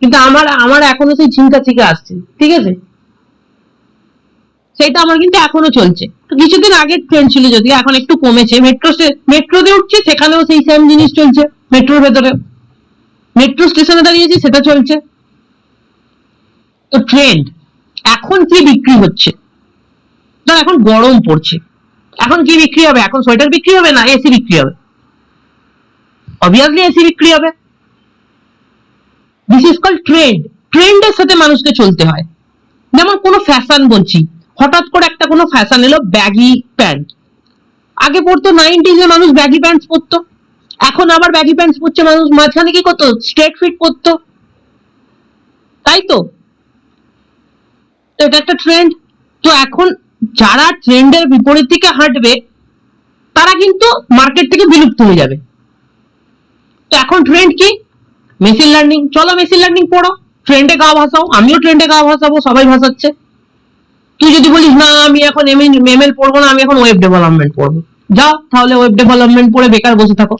কিন্তু আমার এখনো সেই ঝিঙ্কা চিকা আসছে। ঠিক আছে, সেটা আমার কিন্তু এখনো চলছে। কিছুদিন আগের ট্রেন্ড ছিল, যদি এখন একটু কমেছে। মেট্রোতে উঠছে, সেখানেও সেই সেম জিনিস চলছে। মেট্রোর ভেতরে মেট্রো স্টেশনে দাঁড়িয়েছি, সেটা চলছে। তো ট্রেন্ড এখন কি বিক্রি হচ্ছে? ধর এখন গরম পড়ছে, এখন কি বিক্রি হবে? এখন সোয়েটার বিক্রি হবে না এসি বিক্রি হবে? অবভিয়াসলি এসি বিক্রি হবে। This is called trend. ট্রেন্ডের সাথে মানুষকে চলতে হয়। যেমন কোনো ফ্যাশন বলছি, হঠাৎ করে একটা কোনো ফ্যাশন এলো ব্যাগি প্যান্ট। আগে পড়তো 90s এ মানুষ ব্যাগি প্যান্টস পরতো, এখন আবার ব্যাগি প্যান্টস পরছে মানুষ। মাঝখানে কি করতো? স্ট্রেট ফিট পরতো, তাই তো? এটা একটা ট্রেন্ড। তো এখন যারা ট্রেন্ডের বিপরীত দিকে হাঁটবে তারা কিন্তু মার্কেট থেকে বিলুপ্ত হয়ে যাবে। তো এখন ট্রেন্ড কি? Machine learning. চলো মেশিন লার্নিং পড়ো, ট্রেন্ডে গা ভাসাও। আমিও ট্রেন্ডে গা ভাসাবো, সবাই ভাসাচ্ছে। তুই যদি বলিস না আমি এখন এমএল পড়বো না, আমি এখন ওয়েব ডেভেলপমেন্ট পড়বো, যাও তাহলে ওয়েব ডেভেলপমেন্ট পড়ে বেকার বসে থাকো।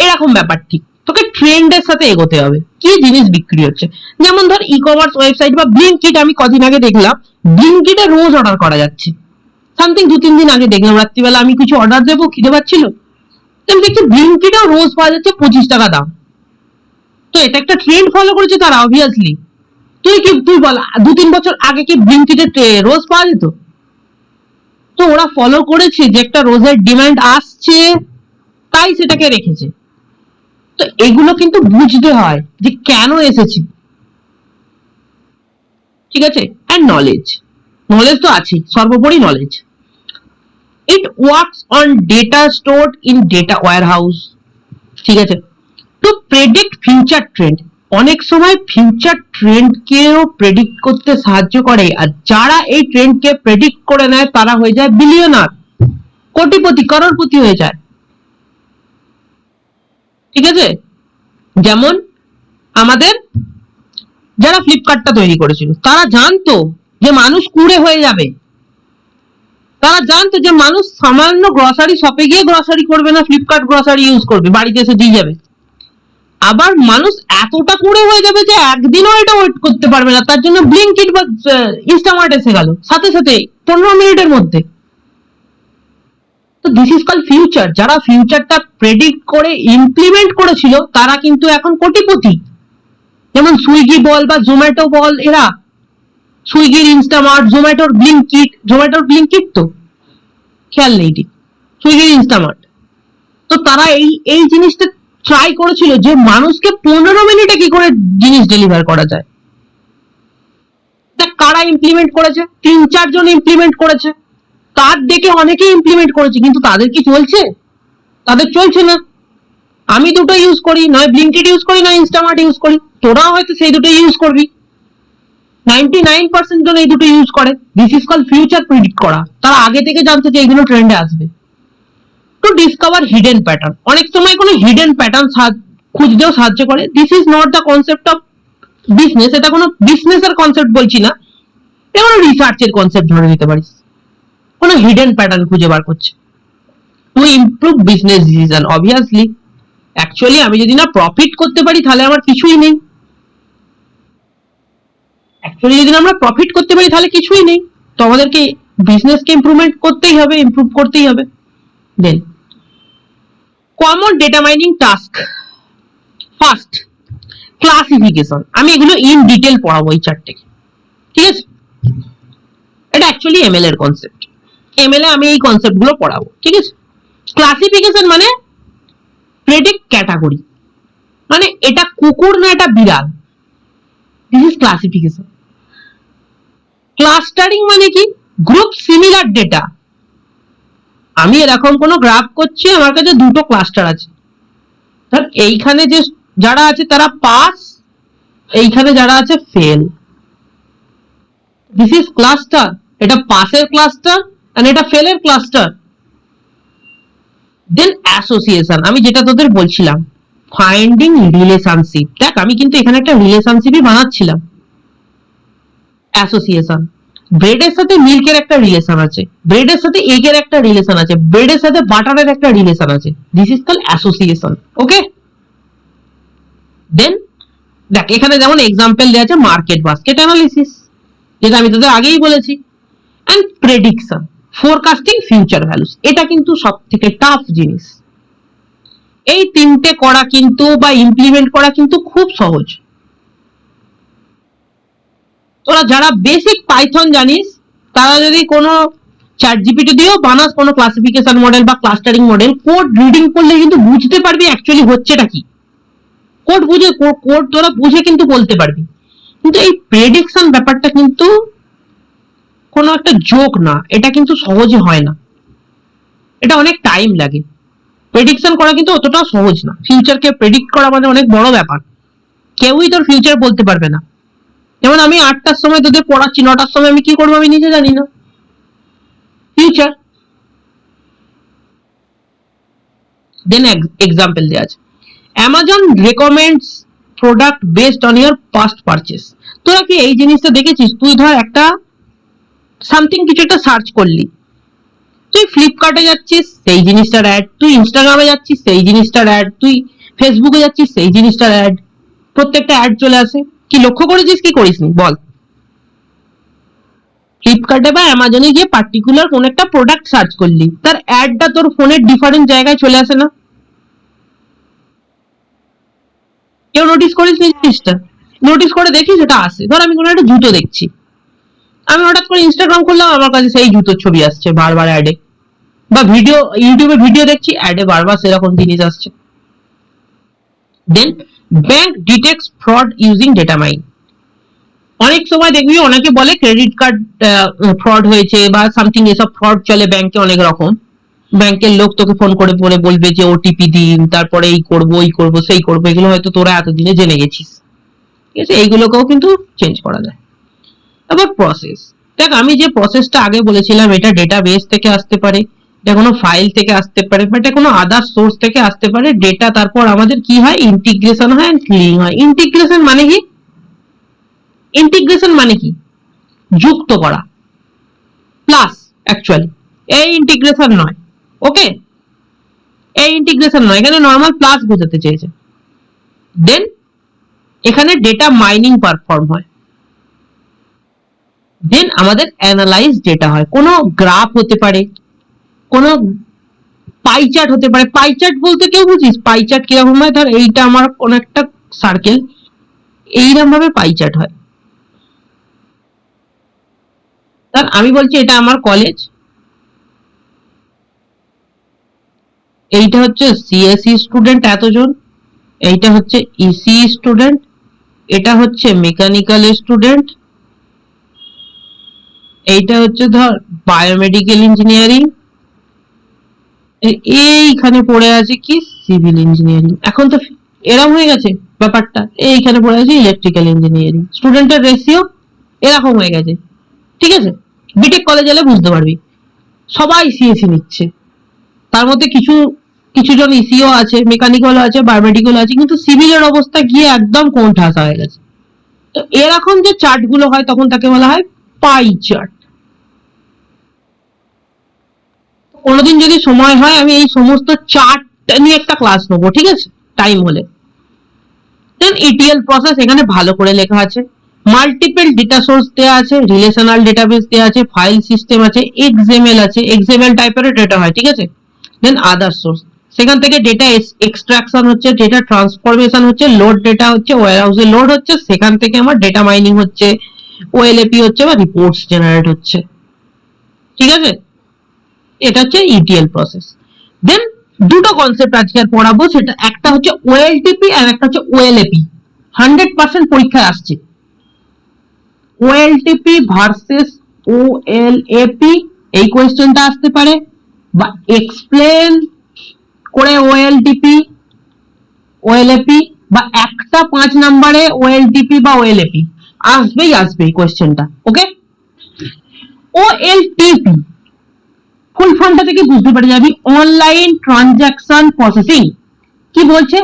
এরকম ব্যাপার ঠিক তোকে ট্রেন্ডের সাথে এগোতে হবে কি জিনিস বিক্রি হচ্ছে। যেমন ধর ই কমার্স ওয়েবসাইট বা ব্লিঙ্কিট, আমি কদিন আগে দেখলাম ব্লিঙ্কিটে রোজ অর্ডার করা যাচ্ছে। সামথিং 2-3 দিন আগে দেখলাম, রাত্রিবেলা আমি কিছু অর্ডার দেবো, খিদে পাচ্ছিল, আমি দেখছি ব্লিঙ্কিটেও রোজ পাওয়া যাচ্ছে 25 টাকা দাম। তো এটা একটা ট্রেন্ড ফলো করেছে তারা অবভিয়াসলি। তুই বল 2-3 বছর আগে কি ব্লিঙ্কিটে রোজ পাওয়া যেত? তো ওরা ফলো করেছে যে একটা রোজের ডিমান্ড আসছে, তাই সেটাকে রেখেছে। তো এগুলো কিন্তু বুঝতে হয় যে কেন এসেছি, ঠিক আছে। অ্যান্ড নলেজ তো আছেই, সর্বোপরি knowledge. It works on data stored in data warehouse, ঠিক আছে। টু প্রেডিক্ট ফিউচার ট্রেন্ড, অনেক সময় ফিউচার ট্রেন্ডকেও প্রেডিক্ট করতে সাহায্য করে, আর যারা এই ট্রেন্ডকে প্রেডিক্ট করে নেয় তারা হয়ে যায় বিলিয়নার, কোটিপতি, করোড়পতি হয়ে যায়, ঠিক আছে। যেমন আমাদের যারা ফ্লিপকার্টটা তৈরি করেছিল তারা জানতো যে মানুষ কুড়ে হয়ে যাবে, তারা জানতো যে মানুষ সামান্য গ্রসারি শপে গিয়ে গ্রসারি করবে না, ফ্লিপকার্ট গ্রসারি ইউজ করবে, বাড়িতে এসে দিয়ে যাবে। আবার মানুষ এতটা কুড়ে হয়ে যাবে যে একদিনও এটা ওয়েট করতে পারবে না, তার জন্য ব্লিঙ্কিট বা ইনস্টামার্ট এসে গেল সাথে সাথে 15 মিনিটের মধ্যে। তো দিস ইজ কল ফিউচার। যারা ফিউচারটা প্রেডিক্ট করে ইমপ্লিমেন্ট করেছিল তারা কিন্তু এখন কোটিপতি। যেমন সুইগি বল বা জোম্যাটো বল, এরা সুইগির ইনস্টামার্ট, জোম্যাটোর ব্লিঙ্কিট তো খেয়াল নেই ঠিক, সুইগির ইনস্টামার্ট। তো তারা এই জিনিসটা ট্রাই করেছিল যে মানুষকে 15 মিনিটে কি করে জিনিস ডেলিভার করা যায়। কারা ইমপ্লিমেন্ট করেছে? 3-4 জন ইমপ্লিমেন্ট করেছে, তার দেখে অনেকেই ইমপ্লিমেন্ট করেছে, কিন্তু তাদের কি চলছে? তাদের চলছে না। আমি দুটো ইউজ করি, নয় ব্লিঙ্কিট ইউজ করি, নয় ইনস্টামার্ট ইউজ করি, তোরাও হয়তো সেই দুটো ইউজ করবি। 99% জন এই দুটো ইউজ করে। This is call future predict করা। তারা আগে থেকে জানতো যে এইগুলো ট্রেন্ডে আসবে। টু ডিসকভার হিডেন প্যাটার্ন, অনেক সময় কোনো হিডেন প্যাটার্ন খুঁজতেও সাহায্য করে। This is not the concept of business, এটা কোনো বিজনেসের কনসেপ্ট বলছি না, এটা কোনো রিসার্চের কনসেপ্ট ধরে নিতে পারিস। কোনো হিডেন প্যাটার্ন খুঁজে বার করছে to improve business decision. Obviously actually আমি যদি না প্রফিট করতে পারি তাহলে আমার কিছুই নেই। অ্যাকচুয়ালি যদি আমরা প্রফিট করতে পারি তাহলে কিছুই নেই। তো আমাদেরকে বিজনেসকে ইমপ্রুভমেন্ট করতেই হবে, ইমপ্রুভ করতেই হবে। Then common data mining task. First, classification. আমি এগুলো ইন ডিটেল পড়াবো এই চারটে, ঠিক আছে। এটা অ্যাকচুয়ালি এমএল এর কনসেপ্ট। এমএল এ আমি এই কনসেপ্ট গুলো পড়াবো, ঠিক আছে। ক্লাসিফিকেশন মানে প্রেডিক্ট ক্যাটাগরি, মানে এটা কুকুর না এটা বিড়াল, দিস ইজ ক্লাসিফিকেশন। ক্লাস্টারিং মানে কি? Group similar data. আমি এরকম কোনো গ্রাফ করছি, আমার কাছে দুটো ক্লাস্টার আছে, ধর এইখানে যে যারা আছে তারা পাস, এইখানে যারা আছে ফেল, দিস ইজ ক্লাস্টার। এটা পাসের ক্লাস্টার আর এটা ফেলের ক্লাস্টার। দেন অ্যাসোসিয়েশন, আমি যেটা তোদের বলছিলাম ফাইন্ডিং রিলেশনশিপ। দেখ আমি কিন্তু এখানে একটা রিলেশনশিপই বানাচ্ছিলাম। অ্যাসোসিয়েশন, ব্রেডের সাথে মিল্কের একটা রিলেশন আছে, ব্রেডের সাথে এগের একটা রিলেশন আছে, ব্রেডের সাথে বাটারের একটা রিলেশন আছে, দিস ইজ কল অ্যাসোসিয়েশন। ওকে, দেন দেখ এখানে যেমন এক্সাম্পল দেওয়া আছে মার্কেট বাস্কেট অ্যানালিসিস, যেটা আমি তোদের আগেই বলেছি। And prediction, forecasting future values. এটা কিন্তু সব থেকে টাফ জিনিস। এই তিনটে করা কিন্তু বা ইমপ্লিমেন্ট করা কিন্তু খুব সহজ। তোরা যারা বেসিক পাইথন জানিস তারা যদি কোনো চ্যাট জিপিটি দিয়েও বানাস কোনো ক্লাসিফিকেশন মডেল বা ক্লাস্টারিং মডেল, কোড রিডিং করলে কিন্তু বুঝতে পারবি অ্যাকচুয়ালি হচ্ছেটা কি। কোড তোরা বুঝে কিন্তু বলতে পারবি। কিন্তু এই প্রেডিকশন ব্যাপারটা কিন্তু কোনো একটা জোক না, এটা কিন্তু সহজে হয় না, এটা অনেক টাইম লাগে। প্রেডিকশন করা কিন্তু অতটাও সহজ না। ফিউচারকে প্রেডিক্ট করা মানে অনেক বড় ব্যাপার, কেউই তোর ফিউচার বলতে পারবে না। যেমন আমি 8টার সময় তোদের পড়াচ্ছি, 9টার সময় আমি কি করবো আমি নিজে জানি না। ফিউচার। দেন এক্সাম্পল দেওয়া আছে, Amazon recommends product based on year past purchase. তোরা কি এই জিনিসটা দেখেছিস? তুই ধর একটা সামথিং কিছু একটা সার্চ করলি, তুই ফ্লিপকার্টে যাচ্ছিস সেই জিনিসটার অ্যাড, তুই ইনস্টাগ্রামে যাচ্ছিস সেই জিনিসটার অ্যাড, তুই ফেসবুকে যাচ্ছিস সেই জিনিসটার অ্যাড, প্রত্যেকটা অ্যাড চলে আসে। কি লক্ষ্য করেছিস কি করিসনি বল? ফ্লিপকার্টে বা অ্যামাজনে গিয়ে পার্টিকুলার কোন একটা প্রোডাক্ট সার্চ করলি, তার অ্যাডটা তোর ফোনের ডিফারেন্ট জায়গায় চলে আসে না? কেউ নোটিস করিস জিনিসটা? নোটিস করে দেখিস এটা আসে। ধর আমি কোনো একটা জুতো দেখছি, আমি হঠাৎ করে ইনস্টাগ্রাম করলাম, আমার কাছে সেই জুতোর ছবি আসছে বারবার অ্যাডে, বা ভিডিও ইউটিউবে ভিডিও দেখছি অ্যাডে বারবার সেরকম জিনিস আসছে। Then bank detects fraud using data mine. অনেক সময় দেখবি অনেকে বলে ক্রেডিট কার্ড ফ্রড হয়েছে বা সামথিং, এসব ফ্রড চলে ব্যাংকে অনেক রকম। ব্যাংকের লোক তোকে ফোন করে পরে বলবে যে ওটিপি দিন, তারপরে এই করবো ওই করবো সেই করবো, এগুলো হয়তো তোরা এতদিনে জেনে গেছিস, ঠিক আছে? এইগুলোকেও কিন্তু চেঞ্জ করা যায়। আবার প্রসেস, দেখ আমি যে প্রসেসটা আগে বলেছিলাম, এটা ডেটাবেস থেকে আসতে পারে, এটা কোনো ফাইল থেকে আসতে পারে, বা এটা কোনো আদার সোর্স থেকে আসতে পারে। ডেটা তারপর আমাদের কি হয়, ইন্টিগ্রেশন হয় এন্ড ক্লিনিং হয়। ইন্টিগ্রেশন মানে কি? ইন্টিগ্রেশন মানে কি? যুক্ত করা, প্লাস অ্যাকচুয়ালি এই ইন্টিগ্রেশন নয়, ওকে? এই ইন্টিগ্রেশন নয়, এখানে নর্মাল প্লাস বোঝাতে চেয়েছে। দেন এখানে ডেটা মাইনিং পারফর্ম হয়। দেন আমাদের অ্যানালাইজ ডেটা হয়। কোনো গ্রাফ হতে পারে, কোনো পাই চার্ট হতে পারে। পাই চার্ট বলতে কেউ বুঝিস পাই চার্ট কিরকম হয়? ধর এইটা আমার কোন একটা সার্কেল, এইরকম ভাবে পাই চার্ট হয়। ধর আমি বলছি এটা আমার কলেজ, এইটা হচ্ছে সিএসসি স্টুডেন্ট এতজন, এইটা হচ্ছে ইসি স্টুডেন্ট, এটা হচ্ছে মেকানিক্যাল স্টুডেন্ট, এইটা হচ্ছে ধর বায়োমেডিক্যাল ইঞ্জিনিয়ারিং, এইখানে পড়ে আছে কি সিভিল ইঞ্জিনিয়ারিং। এখন তো এরকম হয়ে গেছে ব্যাপারটা, এইখানে পড়ে আছে ইলেকট্রিক্যাল ইঞ্জিনিয়ারিং। স্টুডেন্টের রেশিও এরকম হয়ে গেছে, ঠিক আছে? বিটেক কলেজ এলে বুঝতে পারবি সবাই সিএসসি নিচ্ছে, তার মধ্যে কিছু জন ইসিও আছে, মেকানিক্যালও আছে, বায়োমেডিক্যাল আছে, কিন্তু সিভিলের অবস্থা গিয়ে একদম কোণঠাসা হয়ে গেছে। তো এরকম যে চার্ট গুলো হয় তখন তাকে বলা হয় পাই চার্ট। কোনোদিন যদি সময় হয় আমি এই সমস্ত চার্ট নিয়ে একটা ক্লাস নেবো, ঠিক আছে, টাইম হলে। দেন ইটিএল প্রসেস এখানে ভালো করে লেখা আছে। মাল্টিপল ডেটা সোর্স দেওয়া আছে, রিলেশনাল ডেটাবেস দেওয়া আছে, ফাইল সিস্টেম আছে, এক্সএমএল আছে, এক্সএমএল টাইপের ডেটা হয়, ঠিক আছে? দেন আদার সোর্স, সেখান থেকে ডেটা এক্সট্রাকশন হচ্ছে, ডেটা ট্রান্সফরমেশন হচ্ছে, লোড ডেটা হচ্ছে, ওয়্যারহাউসে লোড হচ্ছে, সেখান থেকে আমার ডেটা মাইনিং হচ্ছে, ওএলএপি হচ্ছে বা রিপোর্টস জেনারেট হচ্ছে, ঠিক আছে? এটা হচ্ছে ইটিএল প্রসেস। দেন দুটো কনসেপ্ট আজকে আর পড়াবো, সেটা একটা হচ্ছে ওএলটিপি আর একটা হচ্ছে ওএলএপি। 100% পরীক্ষায় আসছে ওএলটিপি ভার্সেস ওএলএপি, এই কোয়েশ্চেনটা আসতে পারে, বা এক্সপ্লেন করে ওএলটিপি ওএলএপি, বা একটা 5 নম্বরে ওএলটিপি বা ওএলএপি আসবেই আসবে এই কোয়েশ্চেনটা, ওকে? ওএলটিপি ফুল ফর্মটা থেকে বুঝতে পারে যাবি, অনলাইন ট্রানজাকশন প্রসেসিং। কি বলছে?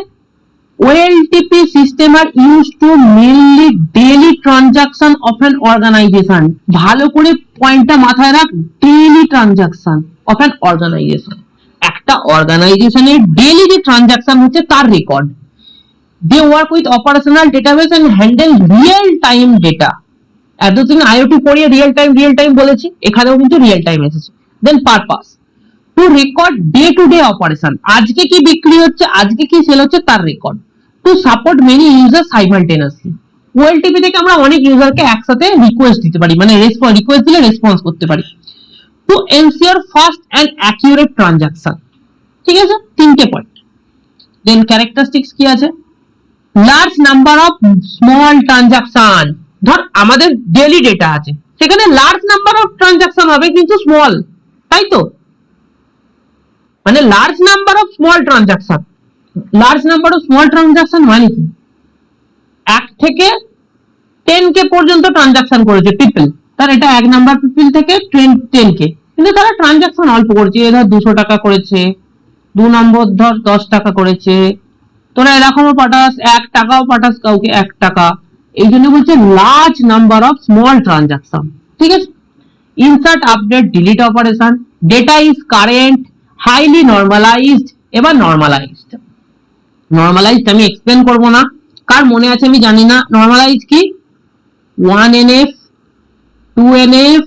OLTP system are used to mainly daily transaction of an organization. ভালো করে পয়েন্টটা মাথায় রাখ, daily transaction of an organisation. একটা অর্গানাইজেশনের ডেইলি যে ট্রানজাকশন হচ্ছে তার record. They work with operational database and handle real time data. এতদিন আইওটি পড়িয়ে রিয়েল টাইম বলেছি, এখানেও কিন্তু রিয়েল টাইম এসেছে। Then purpose to record day to day operation, আজকে কি বিক্রি হচ্ছে, আজকে কি সেল হচ্ছে তার record. To support many user simultaneously, OLTP থেকে আমরা অনেক ইউজারকে একসাথে রিকোয়েস্ট দিতে পারি, মানে রিকোয়েস্ট দিলে রেসপন্স করতে পারি। To ensure fast and accurate transaction, ঠিক আছে? 3টে পয়েন্ট। দেন ক্যারেক্টারিস্টিক্স কি আছে? Large number of small transaction. ধর আমাদের ডেইলি ডেটা আছে, সেখানে লার্জ নাম্বার অফ ট্রানজাকশন হবে কিন্তু স্মল, তাই তো? মানে large number of small transaction. Large number of small transaction মানে কি? 1 থেকে 10K পর্যন্ত ট্রানজাকশন করেছে পিপল, তার এটা 1 নাম্বার পিপল থেকে 10K, কিন্তু তারা ট্রানজাকশন অল্প করেছে, ধর 200 টাকা করেছে, 2 নম্বর ধর 10 টাকা করেছে। তোরা এরকমও পাঠাস, 1 টাকাও পাঠাস কাউকে 1 টাকা, এই জন্য বলছে large number of small transaction, ঠিক আছে? Insert update delete operation, data is current, highly normalised, এবার নর্মালাইজড। নর্মালাইজড আমি এক্সপ্লেন করব না, কার মনে আছে আমি জানি না। নর্মালাইজ কি? 1NF, 2NF,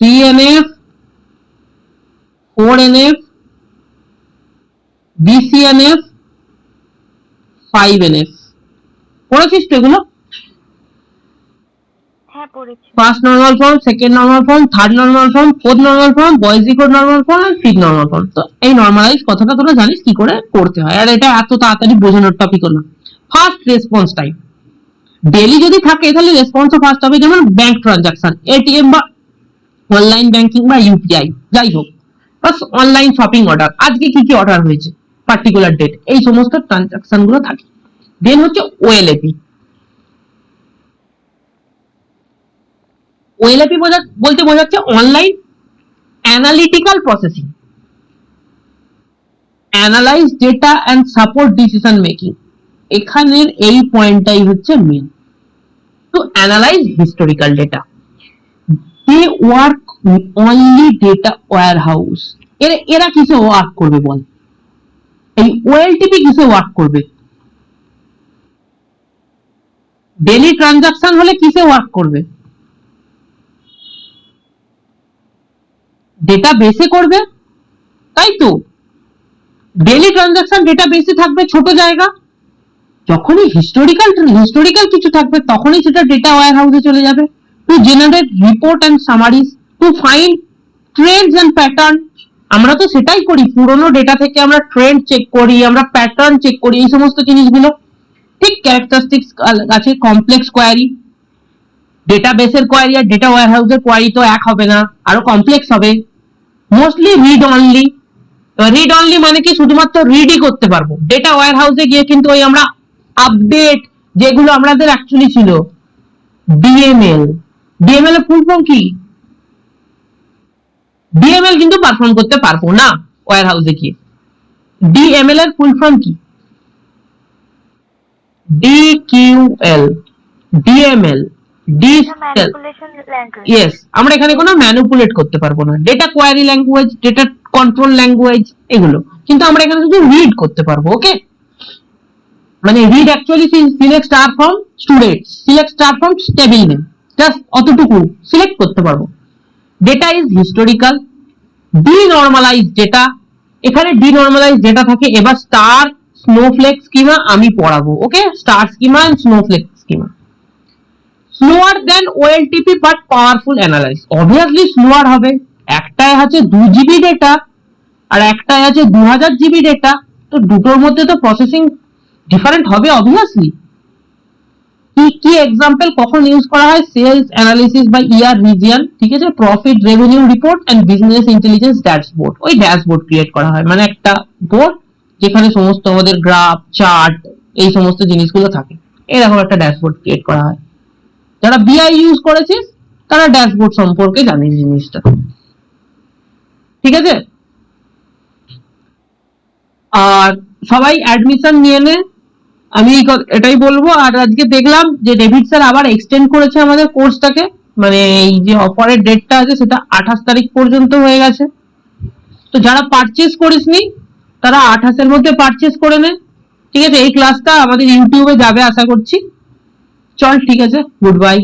3NF, 4NF, BCNF, 5NF। পড়েছিস তো এগুলো? হ্যাঁ পড়েছি। First normal form, second normal form, third normal form, fourth normal form, Boyce Codd normal form আর ফিফথ নর্মাল ফর্ম। তো এই নর্মালাইজ কথাটা তোরা জানিস কি করে করতে হয়, আর এটা এত তাড়াতাড়ি বোঝানোর টপিকও না। ফার্স্ট রেসপন্স টাইম, ডেলি যদি থাকে তাহলে রেসপন্সও ফার্স্ট হবে, যেমন ব্যাংক ট্রানজাকশন, এটিএম বা অনলাইন ব্যাংকিং বা ইউপিআই যাই হোক, বাস অনলাইন শপিং অর্ডার, আজকে কি কি অর্ডার হয়েছে পার্টিকুলার ডেট, এই সমস্ত ট্রানজাকশন গুলো থাকে। দেন হচ্ছে ওএলএপি। ওএলএপি বলতে বোঝাচ্ছে online analytical processing, analyze data and support decision making. এখানের এই পয়েন্টটাই হচ্ছে মেন। তো analyze historical data, they work only data warehouse. এরা কিসে ওয়ার্ক করবে বল? এই ওএলটিপি কিসে ওয়ার্ক করবে? ডেলি ট্রানজাকশন হলে কিসে ওয়ার্ক করবে? ডেটা বেসে করবে, তাই তো? ডেলি ট্রানজাকশন ডেটা বেসে থাকবে, ছোট জায়গা। যখনই হিস্টোরিক্যাল কিছু থাকবে তখনই সেটা ডেটা ওয়্যারহাউসে চলে যাবে, to generate report and summaries, to find trends and pattern. আমরা তো সেটাই করি, পুরোনো ডেটা থেকে আমরা ট্রেন্ড চেক করি, আমরা প্যাটার্ন চেক করি, এই সমস্ত জিনিসগুলো। ঠিক ক্যারেক্টারিস্টিক্স আছে, কমপ্লেক্স কোয়ারি, ডেটাবেসের কোয়ারি আর ডেটা ওয়্যারহাউসের কোয়ারি তো এক হবে না, আরো কমপ্লেক্স হবে। Mostly read only. Read only মানে কি? শুধুমাত্র রিডই করতে পারবো। ডেটা ওয়্যারহাউসে গিয়ে কিন্তু ওই আমরা আপডেট যেগুলো আমাদের অ্যাকচুয়ালি ছিল, ডিএমএল, ডিএমএল এর ফুল ফর্ম কি? ডিএমএল কিন্তু পারফর্ম করতে পারবো না ওয়্যারহাউসে গিয়ে। ডিএমএল এর ফুল ফর্ম কি? DQL, DML, yes. আমরা এখানে কোনো ম্যানিপুলেট করতে পারবো না। Data query language, data control language, এগুলো কিন্তু আমরা এখানে শুধু রিড করতে পারবো। ওকে, মানে read actually select star from students, select star from table name, just অতটুকু সিলেক্ট করতে পারবো। Data is historical. Denormalize data, এখানে ডিনর্মালাইজ ডেটা থাকে। এবার স্টার স্নোফ্লেক স্কিমা আমি পড়াবো। Okay, star schema and snowflake schema. Slower than OLTP but powerful analyze. Obviously slower হবে, একটায় আছে 2 জিবি ডেটা আর একটায় আছে 2000 জিবি ডেটা, তো দুটোর মধ্যে তো প্রসেসিং ডিফারেন্ট হবে অবভিয়াসলি। কি কি এক্সাম্পল কখন ইউজ করা হয়? সেলস অ্যানালিসিস বা ইয়ার রিজিয়ন, ঠিক আছে, profit revenue report and business intelligence dashboard. ওই ড্যাশবোর্ড ক্রিয়েট করা হয়, মানে একটা বোর্ড যেখানে সমস্ত আমাদের গ্রাফ, চার্ট, এই সমস্ত জিনিসগুলো থাকে। এরকম একটা ড্যাশবোর্ড ক্রিয়েট করা হয়। যারা বিআই ইউজ করেছিস তারা ড্যাশবোর্ড সম্পর্কে জানিস জিনিসটা, ঠিক আছে। আর সবাই অ্যাডমিশন নিয়ে নে, আমি এটাই বলবো। আর আজকে দেখলাম যে ডেভিড স্যার আবার এক্সটেন্ড করেছে আমাদের কোর্সটাকে, মানে এই যে অফারের ডেটটা আছে সেটা 28 তারিখ পর্যন্ত হয়ে গেছে। তো যারা পারচেজ করিসনি তারা 28 এর মধ্যে পারচেজ করে নে, ঠিক আছে। এই ক্লাসটা আমাদের ইউটিউবে যাবে আশা করছি। চল, ঠিক আছে, গুড বাই।